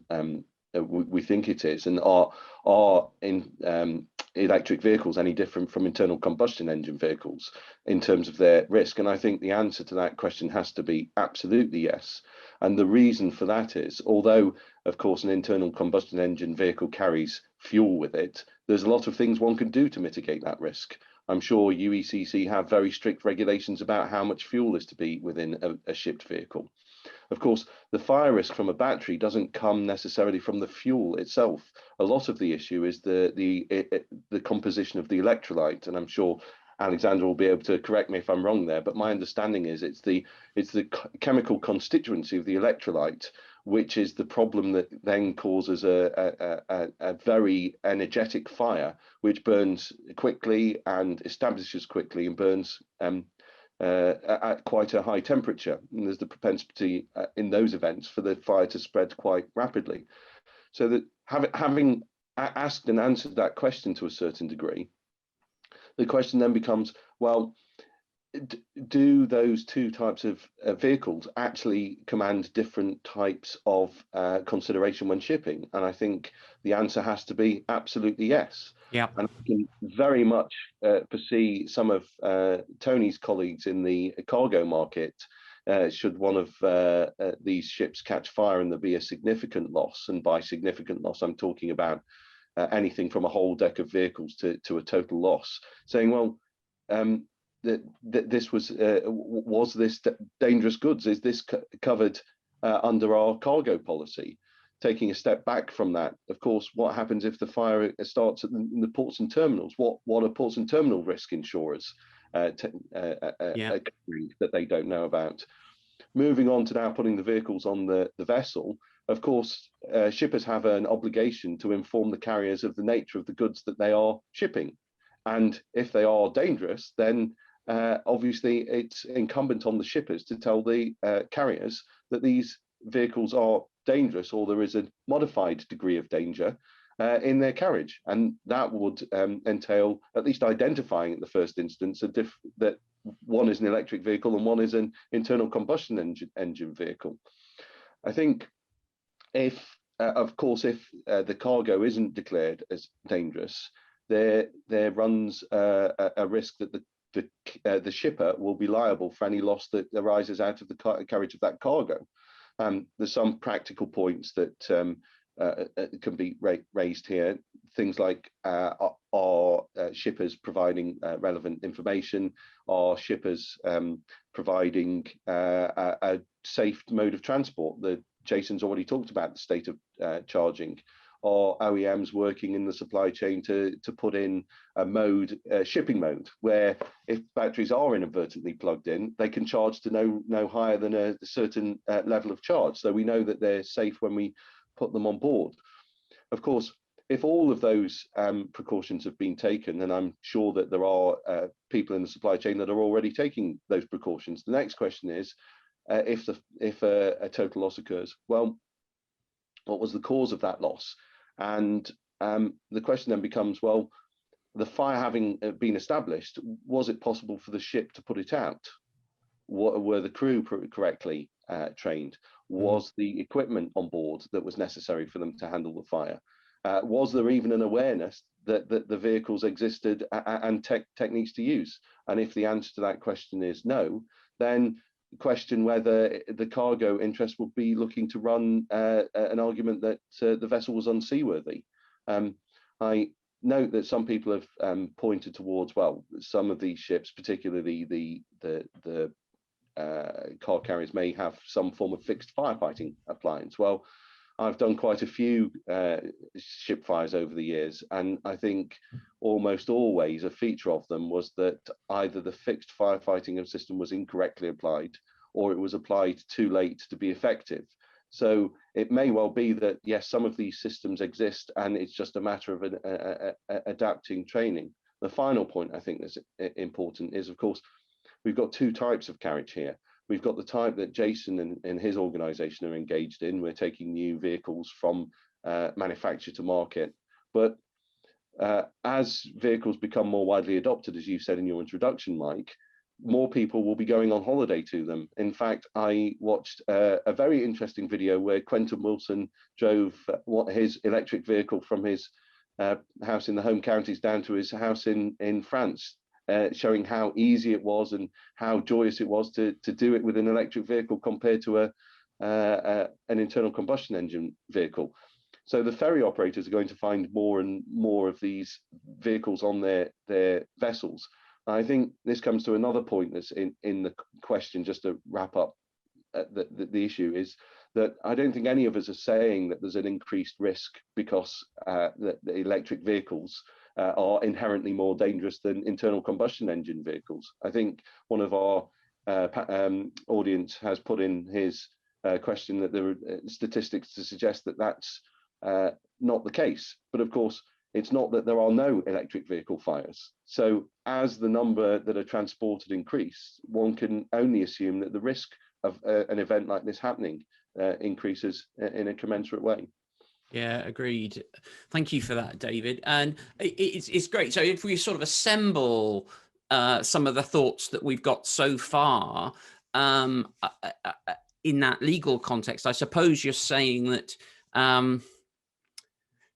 we think it is, and are in electric vehicles any different from internal combustion engine vehicles in terms of their risk? And I think the answer to that question has to be absolutely yes. And the reason for that is, although of course an internal combustion engine vehicle carries fuel with it, there's a lot of things one can do to mitigate that risk. I'm sure UECC have very strict regulations about how much fuel is to be within a shipped vehicle. Of course, the fire risk from a battery doesn't come necessarily from the fuel itself. A lot of the issue is the composition of the electrolyte, and I'm sure Alexander will be able to correct me if I'm wrong there, but my understanding is it's the chemical constituency of the electrolyte, which is the problem that then causes a very energetic fire, which burns quickly and establishes quickly and burns at quite a high temperature. And there's the propensity in those events for the fire to spread quite rapidly. So that having asked and answered that question to a certain degree, the question then becomes, well, do those two types of vehicles actually command different types of consideration when shipping? And I think the answer has to be absolutely yes. Yeah, and I can very much foresee some of Tony's colleagues in the cargo market, should one of these ships catch fire and there be a significant loss, and by significant loss I'm talking about anything from a whole deck of vehicles to a total loss, saying, well, this was this dangerous goods? Is this covered under our cargo policy? Taking a step back from that, of course, what happens if the fire starts in the ports and terminals? What are ports and terminal risk insurers that they don't know about? Moving on to now putting the vehicles on the vessel, of course, shippers have an obligation to inform the carriers of the nature of the goods that they are shipping. And if they are dangerous, then obviously it's incumbent on the shippers to tell the carriers that these vehicles are dangerous, or there is a modified degree of danger in their carriage. And that would entail at least identifying at the first instance that one is an electric vehicle and one is an internal combustion engine vehicle. I think if the cargo isn't declared as dangerous, there runs a risk that the shipper will be liable for any loss that arises out of the carriage of that cargo. There's some practical points that can be raised here. Things like are shippers providing relevant information? Are shippers providing a safe mode of transport? Jason's already talked about the state of charging. Are OEMs working in the supply chain to put in a mode, shipping mode, where if batteries are inadvertently plugged in, they can charge to no higher than a certain level of charge. So we know that they're safe when we put them on board. Of course, if all of those precautions have been taken, then I'm sure that there are people in the supply chain that are already taking those precautions. The next question is, if a total loss occurs, well, what was the cause of that loss? And the question then becomes, well, the fire having been established, was it possible for the ship to put it out? Were the crew correctly trained? Was the equipment on board that was necessary for them to handle the fire? Was there even an awareness that the vehicles existed and techniques to use? And if the answer to that question is no, then question whether the cargo interest would be looking to run an argument that the vessel was unseaworthy. I note that some people have pointed towards, well, some of these ships, particularly the car carriers, may have some form of fixed firefighting appliance. Well, I've done quite a few ship fires over the years, and I think almost always a feature of them was that either the fixed firefighting system was incorrectly applied, or it was applied too late to be effective. So it may well be that, yes, some of these systems exist, and it's just a matter of adapting training. The final point I think that's important is, of course, we've got two types of carriage here. We've got the type that Jason and his organization are engaged in. We're taking new vehicles from manufacture to market. But as vehicles become more widely adopted, as you said in your introduction, Mike, more people will be going on holiday to them. In fact, I watched a very interesting video where Quentin Wilson drove his electric vehicle from his house in the home counties down to his house in France. Showing how easy it was and how joyous it was to do it with an electric vehicle compared to an internal combustion engine vehicle. So the ferry operators are going to find more and more of these vehicles on their vessels. I think this comes to another point that's in the question, just to wrap up the issue, is that I don't think any of us are saying that there's an increased risk because the electric vehicles are inherently more dangerous than internal combustion engine vehicles. I think one of our audience has put in his question that there are statistics to suggest that that's not the case. But of course, it's not that there are no electric vehicle fires. So as the number that are transported increase, one can only assume that the risk of an event like this happening increases in a commensurate way. Yeah, agreed. Thank you for that, David. And it's great. So if we sort of assemble some of the thoughts that we've got so far in that legal context, I suppose you're saying that,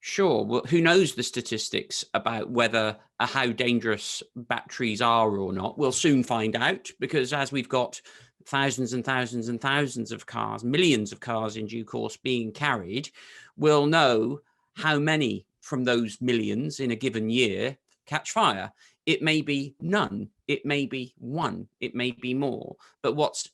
sure, well, who knows the statistics about whether how dangerous batteries are or not? We'll soon find out, because as we've got thousands and thousands and thousands of cars, millions of cars in due course being carried, we'll know how many from those millions in a given year catch fire. It may be none, it may be one, it may be more. But what's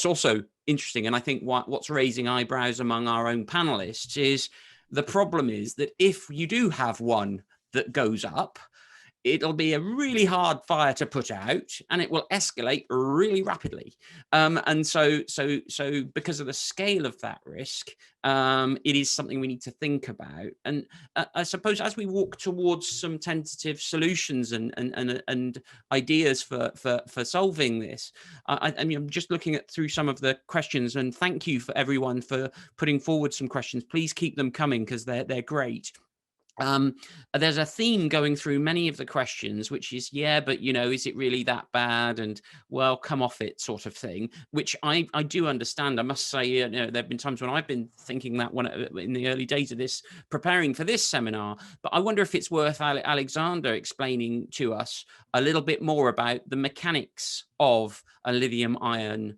also interesting, and I think what's raising eyebrows among our own panelists, is the problem is that if you do have one that goes up, it'll be a really hard fire to put out, and it will escalate really rapidly. And so because of the scale of that risk, it is something we need to think about. And I suppose as we walk towards some tentative solutions and ideas for solving this, I mean, I'm just looking through some of the questions, and thank you for everyone for putting forward some questions. Please keep them coming, because they're great. There's a theme going through many of the questions, which is, yeah, but you know, is it really that bad? And well, come off it, sort of thing, which I do understand. I must say, you know, there have been times when I've been thinking that one in the early days of this, preparing for this seminar. But I wonder if it's worth Alexander explaining to us a little bit more about the mechanics of a lithium ion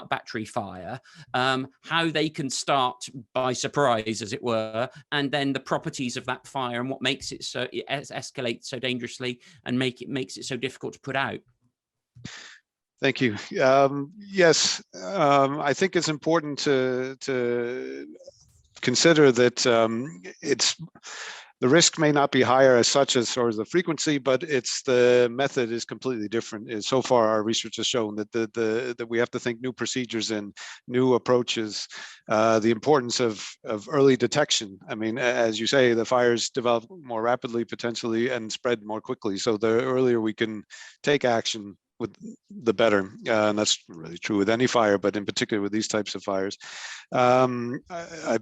battery fire, how they can start by surprise, as it were, and then the properties of that fire and what makes it so it escalates so dangerously and makes it so difficult to put out. Thank you. Yes, I think it's important to consider that the risk may not be higher as such as far as the frequency, but it's the method is completely different. So far, our research has shown that that we have to think new procedures and new approaches. The importance of early detection. I mean, as you say, the fires develop more rapidly potentially and spread more quickly. So the earlier we can take action, with the better, and that's really true with any fire, but in particular with these types of fires. I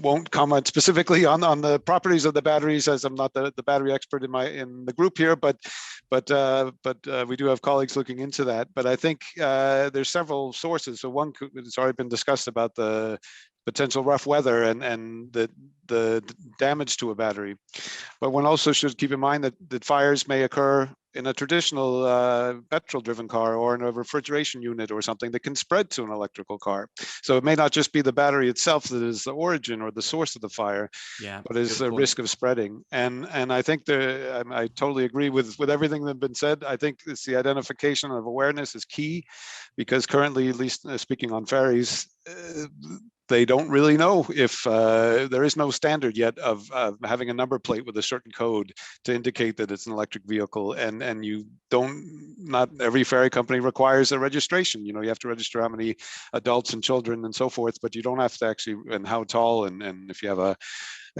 won't comment specifically on the properties of the batteries, as I'm not the battery expert in the group here, but we do have colleagues looking into that. But I think there's several sources. So one, it's already been discussed about the potential rough weather and the damage to a battery. But one also should keep in mind that fires may occur in a traditional petrol-driven car or in a refrigeration unit or something that can spread to an electrical car. So it may not just be the battery itself that is the origin or the source of the fire, but is a risk of spreading. And I think I totally agree with everything that's been said. I think it's the identification of awareness is key, because currently, at least speaking on ferries, they don't really know if there is no standard yet of having a number plate with a certain code to indicate that it's an electric vehicle, and not every ferry company requires a registration. You have to register how many adults and children and so forth, but you don't have to actually, and how tall, and if you have a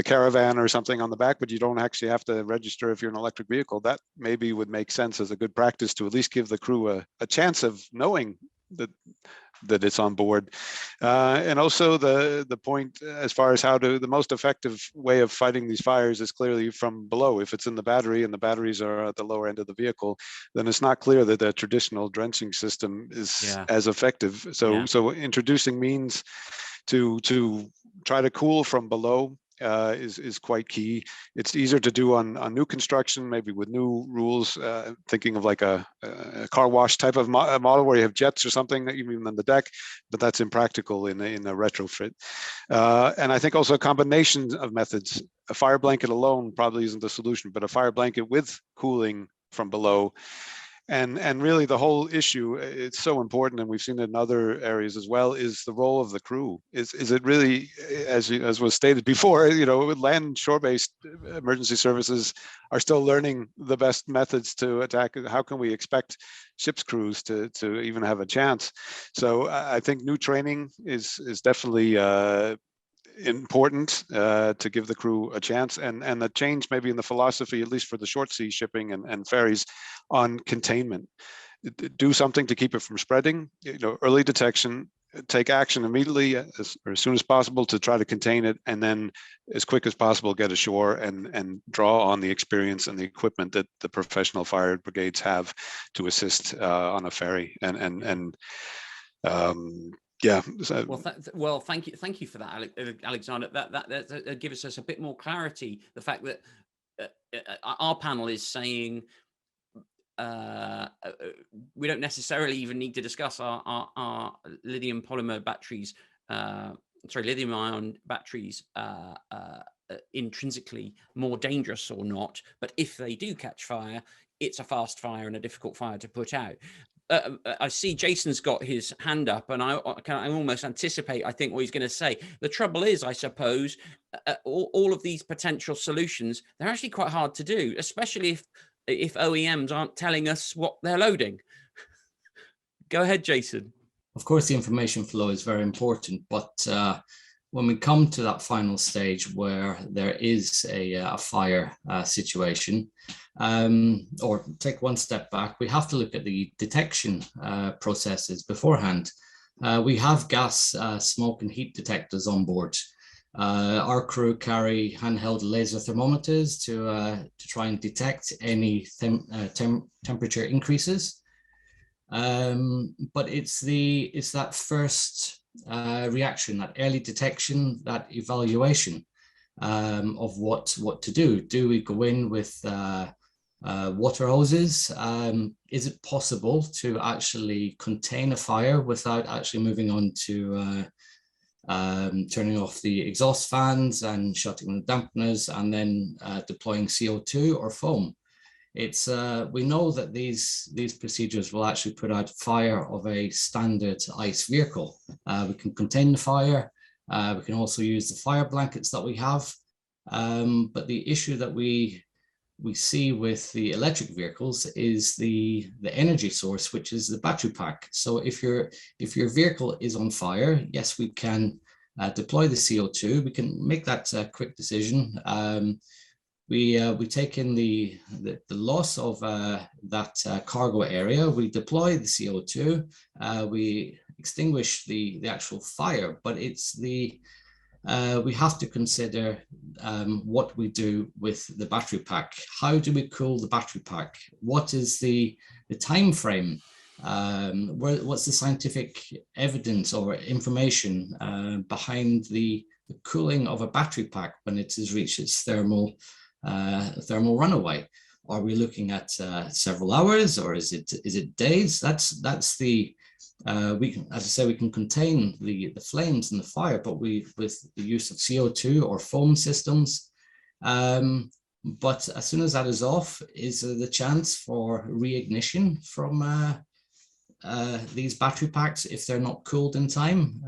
caravan or something on the back, but you don't actually have to register if you're an electric vehicle. That maybe would make sense as a good practice to at least give the crew a chance of knowing that it's on board. And also the point as far as the most effective way of fighting these fires is clearly from below. If it's in the battery and the batteries are at the lower end of the vehicle, then it's not clear that the traditional drenching system is as effective. So introducing means to try to cool from below is quite key. It's easier to do on new construction, maybe with new rules, thinking of like a car wash type of model where you have jets or something, even on the deck, but that's impractical in a retrofit. And I think also a combination of methods. A fire blanket alone probably isn't the solution, but a fire blanket with cooling from below. And really the whole issue, it's so important, and we've seen it in other areas as well, is the role of the crew. Is it really, as was stated before, land and shore-based emergency services are still learning the best methods to attack. How can we expect ship's crews to even have a chance? So I think new training is definitely important to give the crew a chance, and the change maybe in the philosophy, at least for the short sea shipping and ferries, on containment. Do something to keep it from spreading, early detection, take action immediately as soon as possible to try to contain it, and then as quick as possible get ashore and draw on the experience and the equipment that the professional fire brigades have to assist on a ferry. Yeah. Well, thank you for that, Alexander. That gives us a bit more clarity. The fact that our panel is saying we don't necessarily even need to discuss our lithium polymer batteries, lithium ion batteries intrinsically more dangerous or not. But if they do catch fire, it's a fast fire and a difficult fire to put out. I see Jason's got his hand up, and I almost anticipate, I think, what he's going to say. The trouble is, I suppose, all of these potential solutions, they're actually quite hard to do, especially if OEMs aren't telling us what they're loading. Go ahead, Jason. Of course, the information flow is very important, but when we come to that final stage where there is a fire situation, or take one step back, we have to look at the detection processes beforehand. We have gas, smoke and heat detectors on board. Our crew carry handheld laser thermometers to try and detect any temperature increases. But it's that first reaction, that early detection, that evaluation of what to do. Do we go in with water hoses. Is it possible to actually contain a fire without actually moving on to turning off the exhaust fans and shutting the dampeners and then deploying CO2 or foam? It's we know that these procedures will actually put out fire of a standard ICE vehicle. We can contain the fire. We can also use the fire blankets that we have. But the issue that we see with the electric vehicles is the energy source, which is the battery pack. So if your vehicle is on fire, yes, we can deploy the CO2. We can make that quick decision. We take in the loss of that cargo area. We deploy the CO2. We extinguish the actual fire, but it's we have to consider what we do with the battery pack. How do we cool the battery pack? What is the time frame? What's the scientific evidence or information behind the cooling of a battery pack when it has reached its thermal runaway? Are we looking at several hours, or is it days? That's the we can, as I say, we can contain the flames and the fire, but with the use of CO2 or foam systems. But as soon as that is off, is there the chance for reignition from these battery packs if they're not cooled in time?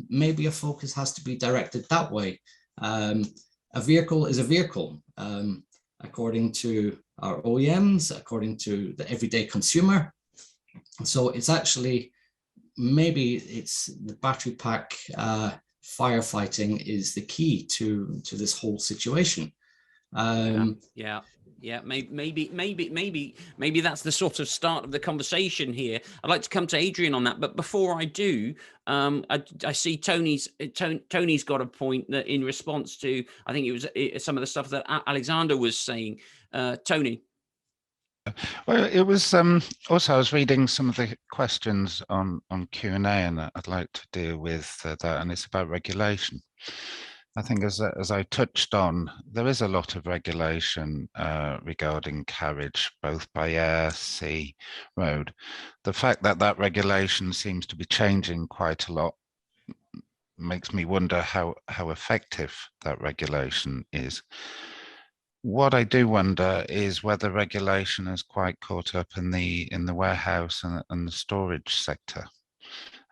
Maybe a focus has to be directed that way. A vehicle is a vehicle, according to our OEMs, according to the everyday consumer. So it's actually, maybe it's the battery pack firefighting is the key to this whole situation. Maybe that's the sort of start of the conversation here. I'd like to come to Adrian on that, but before I do, I see Tony's got a point that in response to, I think it was some of the stuff that Alexander was saying. Tony. Well, it was also I was reading some of the questions on Q&A, and I'd like to deal with that, and it's about regulation. I think as I touched on, there is a lot of regulation regarding carriage, both by air, sea, road. The fact that that regulation seems to be changing quite a lot makes me wonder how effective that regulation is. What I do wonder is whether regulation is quite caught up in the warehouse and the storage sector,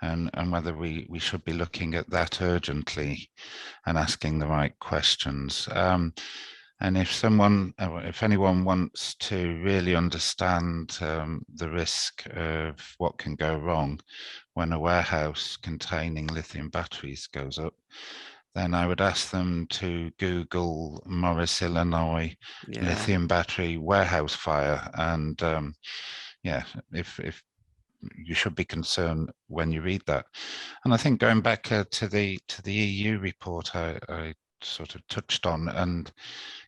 and whether we should be looking at that urgently and asking the right questions. And if anyone wants to really understand the risk of what can go wrong when a warehouse containing lithium batteries goes up, then I would ask them to Google Morris, Illinois lithium battery warehouse fire. And if you should be concerned when you read that. And I think going back to the EU report I sort of touched on, and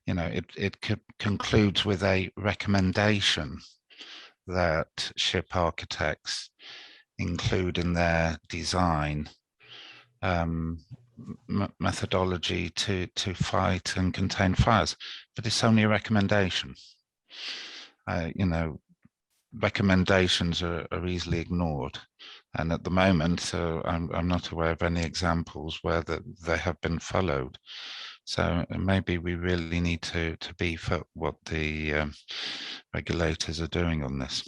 it concludes with a recommendation that ship architects include in their design methodology to fight and contain fires, but it's only a recommendation. Recommendations are easily ignored, and at the moment I'm not aware of any examples where they have been followed. So maybe we really need to beef up what the regulators are doing on this.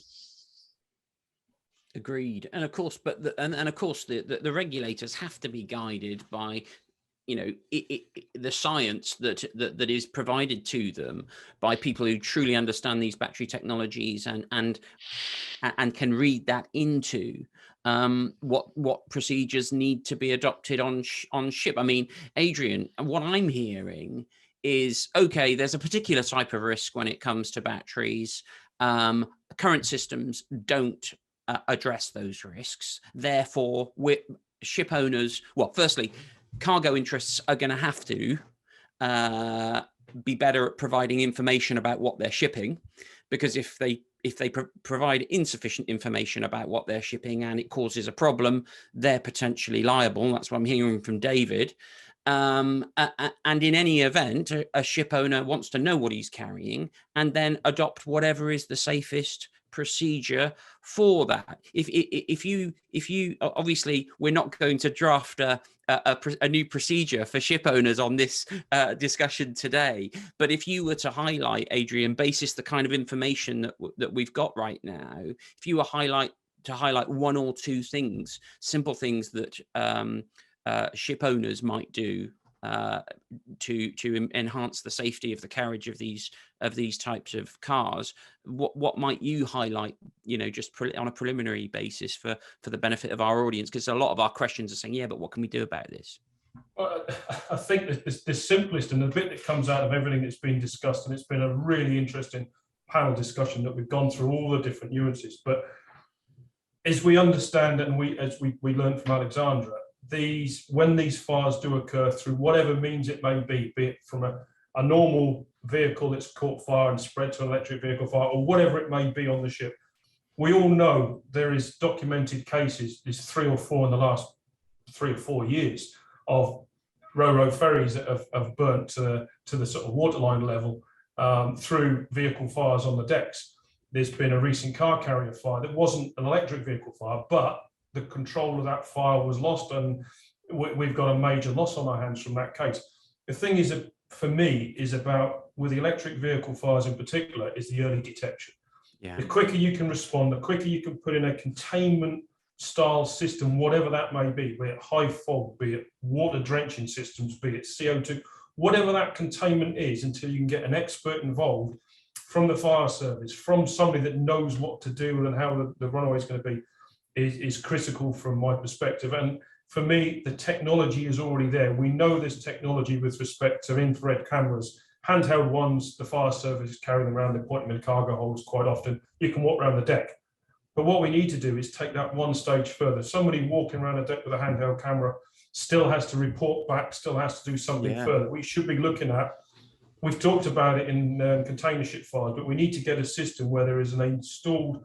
Agreed. And of course, but the regulators have to be guided by, the science that is provided to them by people who truly understand these battery technologies and can read that into what procedures need to be adopted on ship. I mean, Adrian, what I'm hearing is, okay, there's a particular type of risk when it comes to batteries. Current systems don't address those risks. Therefore, ship owners, well, firstly, cargo interests are going to have to be better at providing information about what they're shipping, because if they provide insufficient information about what they're shipping and it causes a problem, they're potentially liable. That's what I'm hearing from David. and in any event, a ship owner wants to know what he's carrying and then adopt whatever is the safest procedure for that. If you obviously, we're not going to draft a new procedure for ship owners on this discussion today, but if you were to highlight, Adrian, basis the kind of information that we've got right now, if you were to highlight one or two things, simple things that ship owners might do to enhance the safety of the carriage of these types of cars, what might you highlight, just on a preliminary basis for the benefit of our audience? Because a lot of our questions are saying, yeah, but what can we do about this? Well, I think the simplest and the bit that comes out of everything that's been discussed, and it's been a really interesting panel discussion that we've gone through all the different nuances, but as we understand it, and as we learned from Alexandra, when these fires do occur through whatever means it may be it from a normal vehicle that's caught fire and spread to an electric vehicle fire, or whatever it may be on the ship, we all know there is documented cases, there's 3 or 4 in the last 3 or 4 years, of ro-ro ferries that have burnt to the sort of waterline level through vehicle fires on the decks. There's been a recent car carrier fire that wasn't an electric vehicle fire, but the control of that fire was lost, and we've got a major loss on our hands from that case. The thing is, for me, is about, with the electric vehicle fires in particular, is the early detection. Yeah. The quicker you can respond, the quicker you can put in a containment style system, whatever that may be it high fog, be it water drenching systems, be it CO2, whatever that containment is, until you can get an expert involved from the fire service, from somebody that knows what to do and how the runaway is going to be, is critical from my perspective. And for me, the technology is already there. We know there's technology with respect to infrared cameras, handheld ones. The fire service carry them around, they point them in cargo holds quite often. You can walk around the deck. But what we need to do is take that one stage further. Somebody walking around a deck with a handheld camera still has to report back, still has to do something further. We should be looking at, we've talked about it in container ship fires, but we need to get a system where there is an installed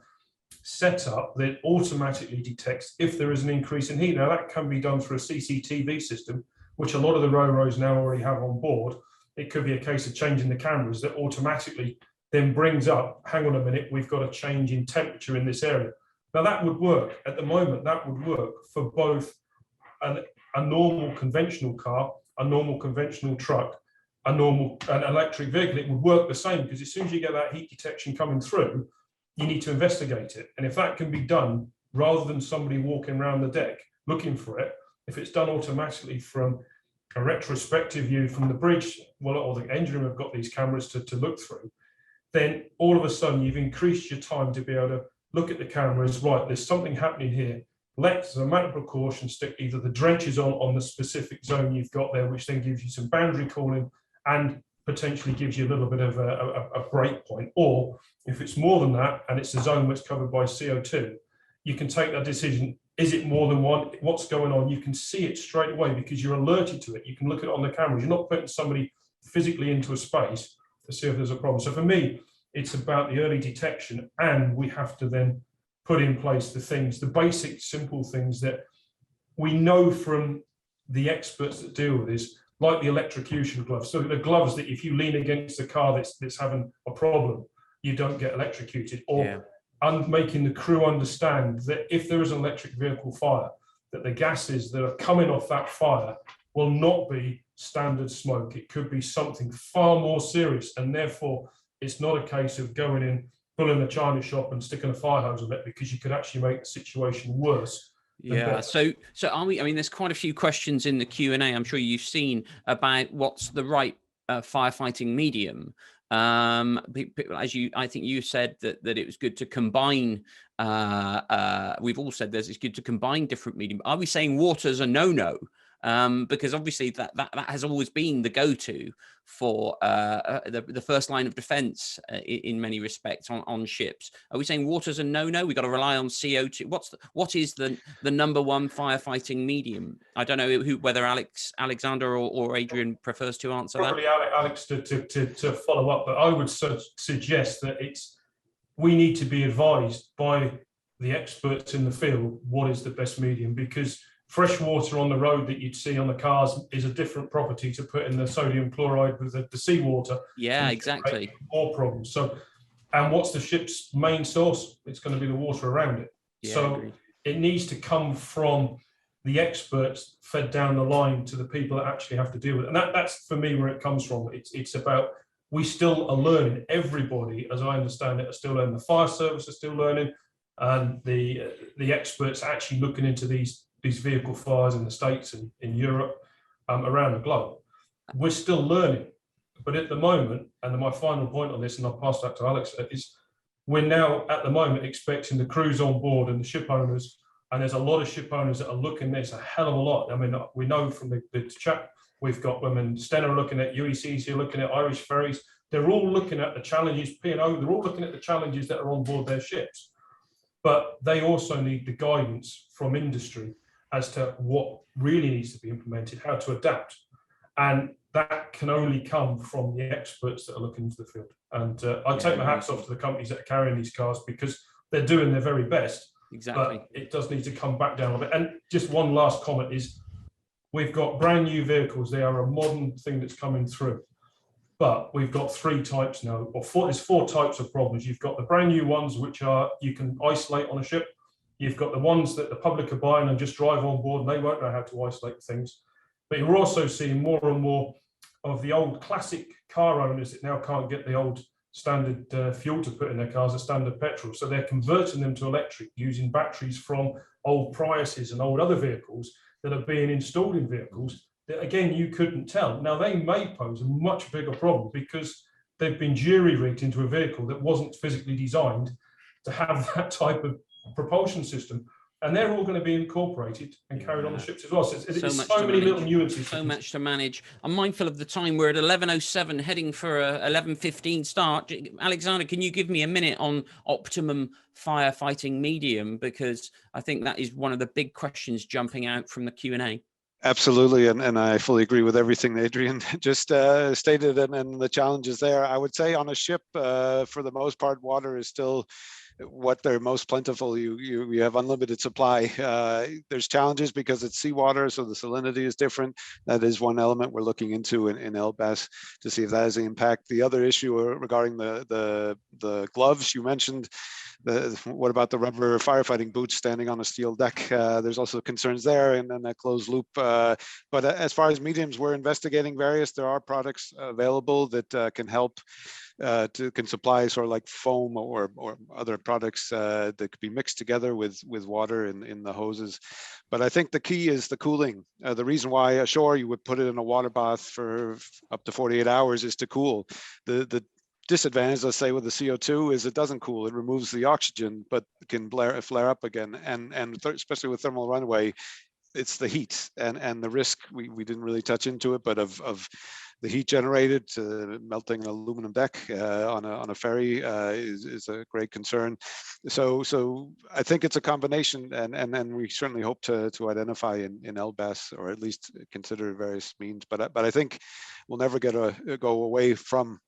setup that automatically detects if there is an increase in heat. Now, that can be done through a CCTV system, which a lot of the ro-ros now already have on board. It could be a case of changing the cameras that automatically then brings up, hang on a minute, we've got a change in temperature in this area. Now, that would work. At the moment, that would work for both a normal conventional car, a normal conventional truck, an electric vehicle. It would work the same, because as soon as you get that heat detection coming through, you need to investigate it. And if that can be done rather than somebody walking around the deck looking for it, if it's done automatically from a retrospective view from the bridge, or the engine room have got these cameras to look through, then all of a sudden you've increased your time to be able to look at the cameras. Right, there's something happening here. Let's, as a matter of precaution, stick either the drenches on the specific zone you've got there, which then gives you some boundary cooling and potentially gives you a little bit of a break point. Or if it's more than that and it's a zone that's covered by CO2, you can take that decision. Is it more than one? What's going on? You can see it straight away because you're alerted to it. You can look at it on the cameras. You're not putting somebody physically into a space to see if there's a problem. So for me, it's about the early detection, and we have to then put in place the things, the basic simple things that we know from the experts that deal with this, like the electrocution gloves. So the gloves that if you lean against a car that's having a problem, you don't get electrocuted. Or making the crew understand that if there is an electric vehicle fire, that the gases that are coming off that fire will not be standard smoke. It could be something far more serious, and therefore it's not a case of going in, pulling a china shop and sticking a fire hose on it, because you could actually make the situation worse. Yeah. So are we? I mean, there's quite a few questions in the Q&A. I'm sure you've seen about what's the right firefighting medium. I think you said that it was good to combine. We've all said it's good to combine different medium. Are we saying water's a no-no? Because obviously that has always been the go-to for the first line of defense in many respects on ships. Are we saying water's a no-no? We've got to rely on CO2. What is the number one firefighting medium? I don't know whether Alexander or Adrian prefers to answer Probably that. Alex to follow up, but I would suggest that we need to be advised by the experts in the field what is the best medium, because fresh water on the road that you'd see on the cars is a different property to put in the sodium chloride with the seawater. Yeah, exactly. More problems. So, and what's the ship's main source? It's going to be the water around it. Yeah, so agreed. It needs to come from the experts fed down the line to the people that actually have to deal with it. And that's for me where it comes from. It's about, we still are learning. Everybody, as I understand it, are still learning. The fire service are still learning, and the experts actually looking into these vehicle fires in the States and in Europe, around the globe. We're still learning. But at the moment, and my final point on this, and I'll pass that to Alex, is we're now at the moment expecting the crews on board and the ship owners, and there's a lot of ship owners that are looking, there's a hell of a lot. I mean, we know from the chat, we've got women, Stena are looking at, UECC are looking at, Irish Ferries, they're all looking at the challenges, P&O, they're all looking at the challenges that are on board their ships. But they also need the guidance from industry as to what really needs to be implemented, how to adapt. And that can only come from the experts that are looking into the field. And I take my hats off to the companies that are carrying these cars, because they're doing their very best. Exactly. But it does need to come back down a bit. And just one last comment is, we've got brand new vehicles. They are a modern thing that's coming through. But we've got three types now, or there's four types of problems. You've got the brand new ones, which are you can isolate on a ship. You've got the ones that the public are buying and just drive on board, and they won't know how to isolate things. But you're also seeing more and more of the old classic car owners that now can't get the old standard fuel to put in their cars, a standard petrol. So they're converting them to electric using batteries from old Priuses and old other vehicles that are being installed in vehicles that, again, you couldn't tell. Now, they may pose a much bigger problem because they've been jury-rigged into a vehicle that wasn't physically designed to have that type of propulsion system. And they're all going to be incorporated and carried on the ships as well. So it's so many little nuances. So much to manage. I'm mindful of the time. We're at 11:07, heading for a 11:15 start. Alexander, can you give me a minute on optimum firefighting medium? Because I think that is one of the big questions jumping out from the Q&A. Absolutely, and I fully agree with everything Adrian just stated, and the challenges there. I would say on a ship, for the most part, water is still what they're most plentiful. You have unlimited supply. There's challenges because it's seawater, so the salinity is different. That is one element we're looking into in LBAS to see if that has an impact. The other issue regarding the gloves you mentioned. What about the rubber firefighting boots standing on a steel deck? There's also concerns there, and then that closed loop. But as far as mediums, we're investigating various. There are products available that can help. Can supply sort of like foam or other products that could be mixed together with water in the hoses. But I think the key is the cooling. The reason why ashore you would put it in a water bath for up to 48 hours is to cool. The disadvantage, let's say, with the CO2 is it doesn't cool. It removes the oxygen, but can flare up again. And especially with thermal runaway, it's the heat and the risk. We didn't really touch into it, but of the heat generated melting an aluminum deck on a ferry is a great concern. So I think it's a combination, and we certainly hope to identify in LBAS, or at least consider various means. But I think we'll never go away from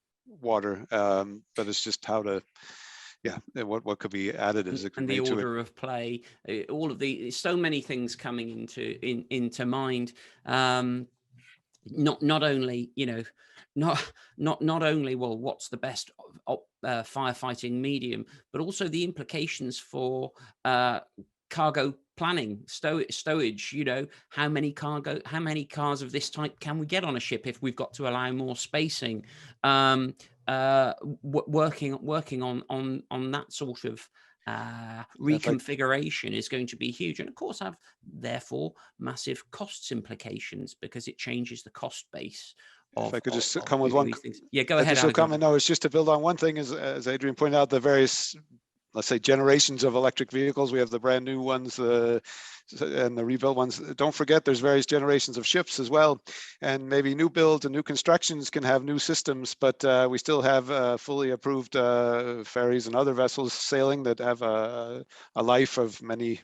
water, but it's just how to. Yeah, what could be added as and the order of play, all of the so many things coming into mind. Not only, you know, not only, well, what's the best firefighting medium, but also the implications for cargo planning, stowage. You know, how many cars of this type can we get on a ship if we've got to allow more spacing? Working on that sort of reconfiguration is going to be huge, and of course have therefore massive costs implications, because it changes the cost base. If I could just come with one, yeah, go ahead. No, it's just to build on one thing, as Adrian pointed out, the various, let's say, generations of electric vehicles. We have the brand new ones and the rebuilt ones. Don't forget, there's various generations of ships as well, and maybe new builds and new constructions can have new systems, but we still have fully approved ferries and other vessels sailing that have a life of many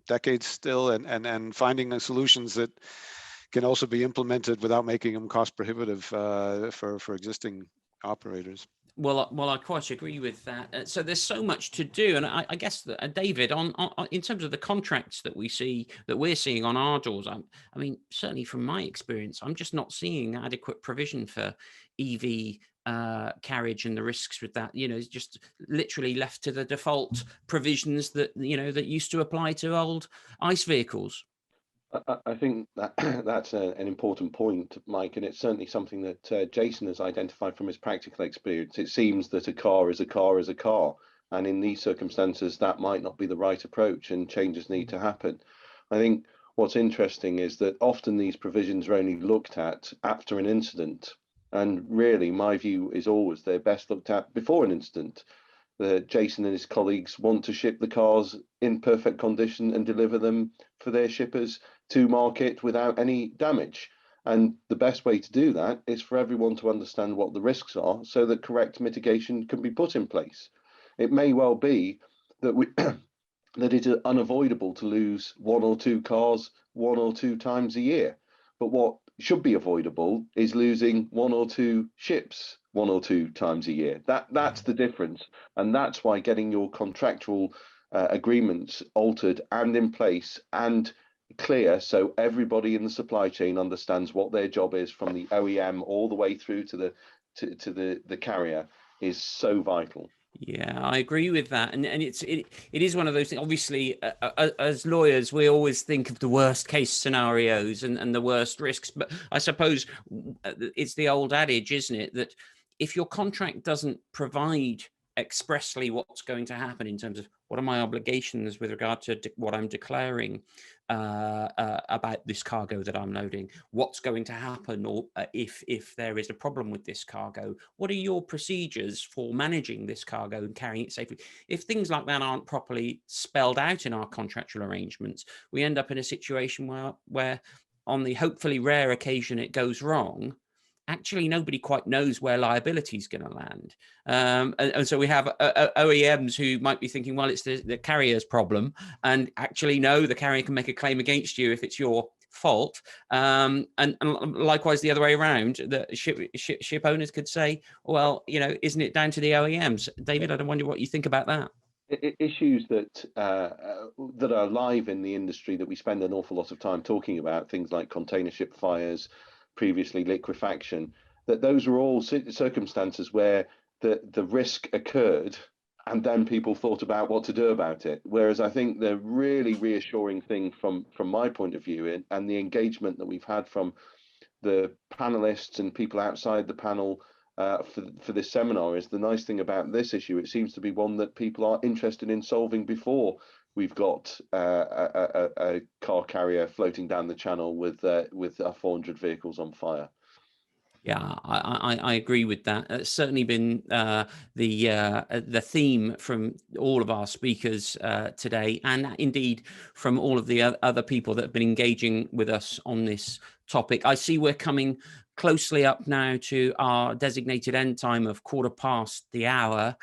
decades still, and finding solutions that can also be implemented without making them cost prohibitive for existing operators. Well, I quite agree with that. So there's so much to do, and I guess that David, on in terms of the contracts that we're seeing on our doors, I mean, certainly from my experience, I'm just not seeing adequate provision for EV carriage and the risks with that. You know, it's just literally left to the default provisions that that used to apply to old ICE vehicles. I think that that's an important point, Mike, and it's certainly something that Jason has identified from his practical experience. It seems that a car is a car is a car, and in these circumstances, that might not be the right approach, and changes need to happen. I think what's interesting is that often these provisions are only looked at after an incident, and really, my view is always they're best looked at before an incident. Jason and his colleagues want to ship the cars in perfect condition and deliver them for their shippers to market without any damage. And the best way to do that is for everyone to understand what the risks are so that correct mitigation can be put in place. It may well be that that it is unavoidable to lose one or two cars 1 or 2 times a year. But what should be avoidable is losing 1 or 2 ships 1 or 2 times a year. That's the difference, and that's why getting your contractual agreements altered and in place and clear, so everybody in the supply chain understands what their job is, from the OEM all the way through to the carrier, is so vital. Yeah, I agree with that, and it is one of those things. Obviously, as lawyers, we always think of the worst case scenarios and the worst risks. But I suppose it's the old adage, isn't it, that if your contract doesn't provide expressly what's going to happen in terms of what are my obligations with regard to what I'm declaring about this cargo that I'm loading, what's going to happen, or if there is a problem with this cargo, what are your procedures for managing this cargo and carrying it safely? If things like that aren't properly spelled out in our contractual arrangements, we end up in a situation where on the hopefully rare occasion it goes wrong, actually nobody quite knows where liability is going to land. And so we have OEMs who might be thinking, well, it's the carrier's problem. And actually, no, the carrier can make a claim against you if it's your fault. And likewise, the other way around, the ship owners could say, well, isn't it down to the OEMs? David, I wonder what you think about that. Issues that are live in the industry that we spend an awful lot of time talking about, things like container ship fires, previously liquefaction, that those were all circumstances where the risk occurred and then people thought about what to do about it. Whereas I think the really reassuring thing from my point of view, and the engagement that we've had from the panelists and people outside the panel for this seminar, is the nice thing about this issue. It seems to be one that people are interested in solving before we've got a car carrier floating down the channel with 400 vehicles on fire. Yeah, I agree with that. It's certainly been the theme from all of our speakers today, and indeed from all of the other people that have been engaging with us on this topic. I see we're coming closely up now to our designated end time of 1:15.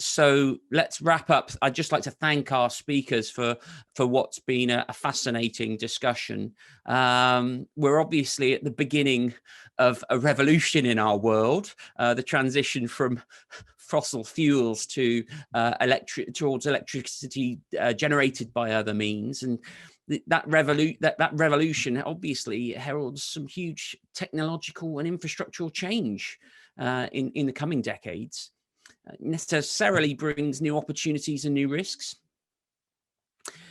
So let's wrap up. I'd just like to thank our speakers for what's been a fascinating discussion. We're obviously at the beginning of a revolution in our world, the transition from fossil fuels to towards electricity generated by other means, and that revolution obviously heralds some huge technological and infrastructural change in the coming decades. Necessarily brings new opportunities and new risks.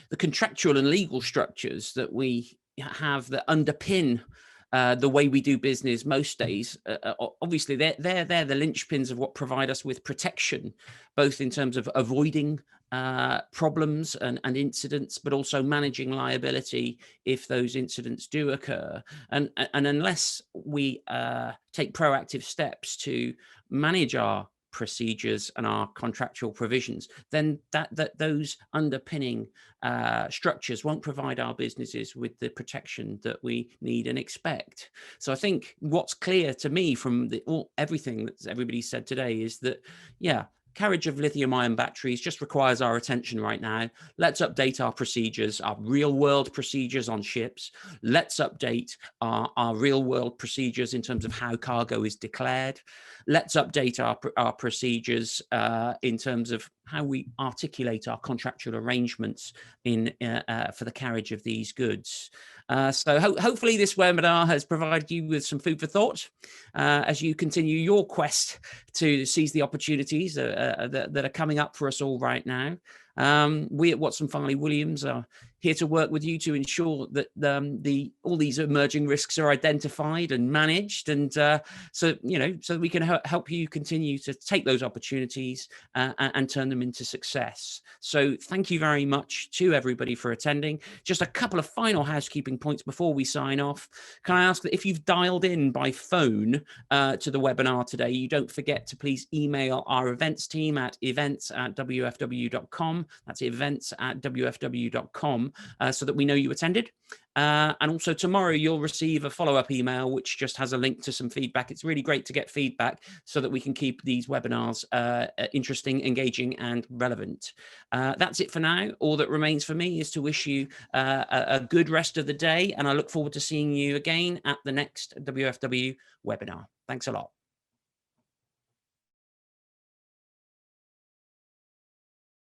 The contractual and legal structures that we have that underpin the way we do business most days, obviously they're the linchpins of what provide us with protection, both in terms of avoiding problems and incidents, but also managing liability if those incidents do occur. And unless we take proactive steps to manage our procedures and our contractual provisions, then those underpinning structures won't provide our businesses with the protection that we need and expect. So I think what's clear to me from everything that everybody said today is that, yeah, carriage of lithium-ion batteries just requires our attention right now. Let's update our procedures, our real-world procedures on ships. Let's update our real-world procedures in terms of how cargo is declared. Let's update our procedures in terms of how we articulate our contractual arrangements for the carriage of these goods. So hopefully this webinar has provided you with some food for thought as you continue your quest to seize the opportunities that are coming up for us all right now. We at Watson Farley Williams are here to work with you to ensure that all these emerging risks are identified and managed, and so we can help you continue to take those opportunities and turn them into success. So thank you very much to everybody for attending. Just a couple of final housekeeping points before we sign off. Can I ask that if you've dialed in by phone to the webinar today, you don't forget to please email our events team at events@wfw.com. That's events@wfw.com, so that we know you attended. And also tomorrow you'll receive a follow-up email which just has a link to some feedback. It's really great to get feedback so that we can keep these webinars interesting, engaging, and relevant. That's it for now. All that remains for me is to wish you a good rest of the day, and I look forward to seeing you again at the next WFW webinar. Thanks a lot.